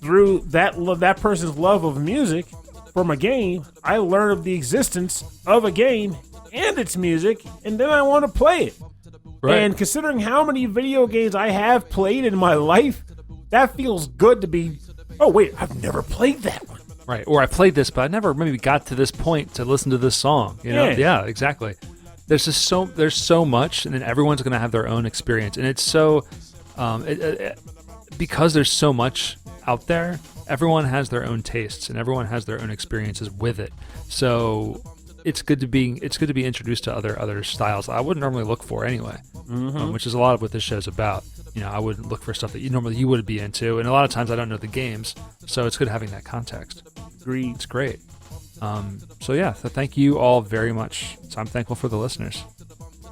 through that person's love of music from a game, I learn of the existence of a game and its music, and then I want to play it. Right. And considering how many video games I have played in my life, that feels good to be, oh wait, I've never played that one. Right, or I played this, but I never maybe got to this point to listen to this song. Yeah, exactly. There's so much, and then everyone's going to have their own experience, and it's so because there's so much out there. Everyone has their own tastes, and everyone has their own experiences with it. So it's good to be introduced to other styles I wouldn't normally look for anyway, which is a lot of what this show's about. I wouldn't look for stuff that you would be into, and a lot of times I don't know the games, so it's good having that context. Agreed. It's great. So thank you all very much. So I'm thankful for the listeners.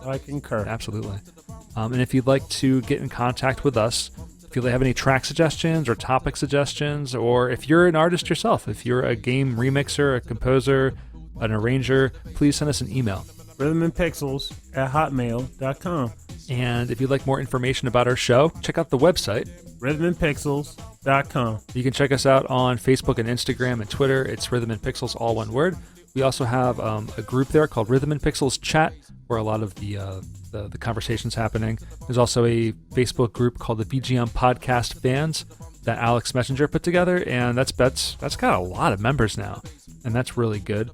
I concur. Absolutely. And if you'd like to get in contact with us, if you have any track suggestions or topic suggestions, or if you're an artist yourself, if you're a game remixer, a composer, an arranger, please send us an email. rhythmandpixels@hotmail.com. And if you'd like more information about our show, check out the website, rhythmandpixels.com. You can check us out on Facebook and Instagram and Twitter. It's Rhythm and Pixels, all one word. We also have a group there called Rhythm and Pixels Chat, where a lot of the conversation's happening. There's also a Facebook group called the VGM Podcast Fans that Alex Messenger put together, and that's got a lot of members now, and that's really good.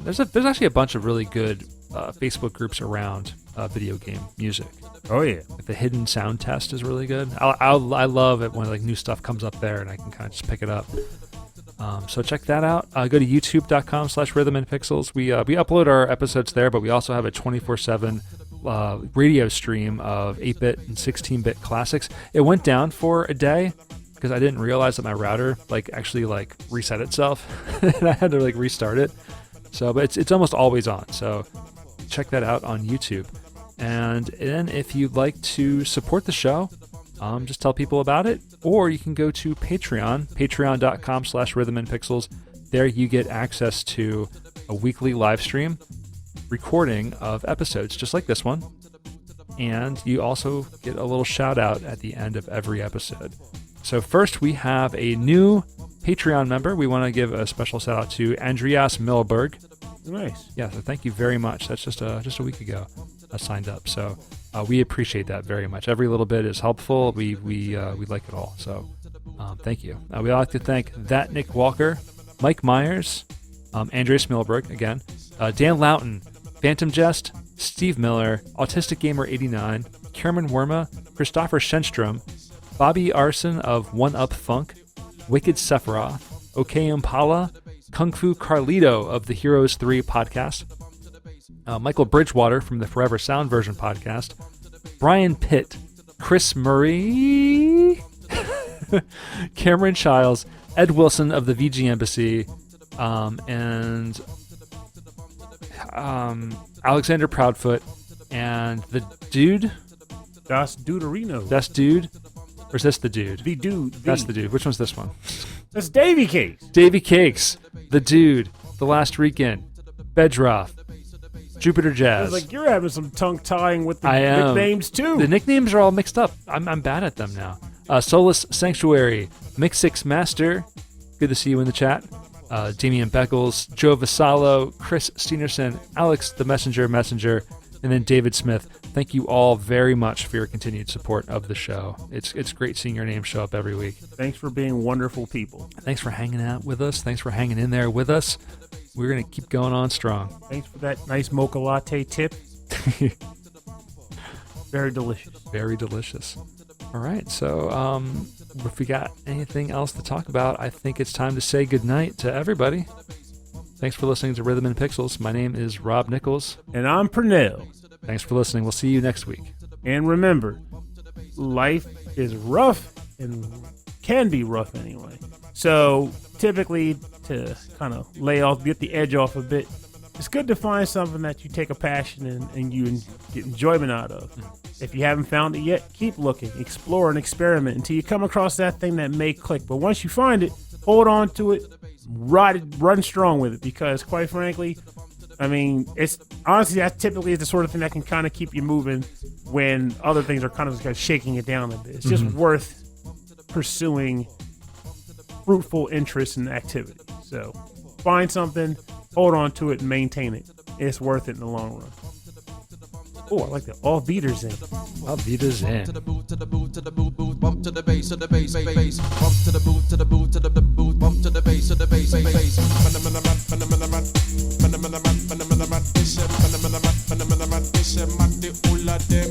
There's actually a bunch of really good Facebook groups around video game music. Oh yeah, like the Hidden Sound Test is really good. I love it when like new stuff comes up there and I can kind of just pick it up. So check that out. Go to youtube.com/rhythmandpixels. We upload our episodes there, but we also have a 24/7 radio stream of 8-bit and 16-bit classics. It went down for a day because I didn't realize that my router actually reset itself and I had to restart it. So, but it's almost always on. So check that out on YouTube. And then if you'd like to support the show, just tell people about it. Or you can go to Patreon, patreon.com/rhythmandpixels. There you get access to a weekly live stream recording of episodes just like this one. And you also get a little shout out at the end of every episode. So first we have a new Patreon member. We want to give a special shout out to Andreas Milberg. Nice. Yeah, so thank you very much. That's just a week ago I signed up. So we appreciate that very much. Every little bit is helpful. We like it all. So thank you. We'd like to thank that Nick Walker, Mike Myers, Andreas Milberg again, Dan Loughton, Phantom Jest, Steve Miller, Autistic Gamer 89, Kierman Worma, Christopher Shenstrom, Bobby Arson of One Up Funk, Wicked Sephiroth, OK Impala, Kung Fu Carlito of the Heroes 3 podcast, Michael Bridgewater from the Forever Sound Version podcast, Brian Pitt, Chris Murray, Cameron Childs, Ed Wilson of the VG Embassy, and Alexander Proudfoot, and the dude. Das Duderino. That's dude? Or is this the dude? The dude. That's the dude. Which one's this one? That's Davy Cakes. Davy Cakes, the dude, The Last Weekend, Bedroth, Jupiter Jazz. It's like you're having some tongue tying with the I am. nicknames too. The nicknames are all mixed up. I'm bad at them now. Solus Sanctuary, Mix6 Master, good to see you in the chat. Damian Beckles, Joe Vassallo, Chris Steenerson, Alex the Messenger, and then David Smith. Thank you all very much for your continued support of the show. It's great seeing your name show up every week. Thanks for being wonderful people. Thanks for hanging out with us. Thanks for hanging in there with us. We're going to keep going on strong. Thanks for that nice mocha latte tip. Very delicious. Very delicious. All right, so if we got anything else to talk about, I think it's time to say goodnight to everybody. Thanks for listening to Rhythm and Pixels. My name is Rob Nichols. And I'm Pernell. Thanks for listening. We'll see you next week. And remember, life is rough and can be rough anyway. So typically, to kind of lay off, get the edge off a bit, it's good to find something that you take a passion in and you get enjoyment out of. If you haven't found it yet, keep looking, explore, and experiment until you come across that thing that may click. But once you find it, hold on to it, run strong with it, because quite frankly, I mean, it's honestly, that typically is the sort of thing that can kind of keep you moving when other things are kind of shaking it down a bit. It's just worth pursuing fruitful interest and activity. So find something, hold on to it, and maintain it. It's worth it in the long run. Oh, I like that. All beaters in. All beaters in. To the boot, to the boot, to the boot, boot, bump to the bass, to the bass, bass, bump to the boot, to the boot, to the boot, bump to the bass, to the bass, bass. Phenomenon, phenomenon, phenomenon, phenomenon, phenomenon, phenomenon, phenomenon, phenomenon, phenomenon, phenomenon,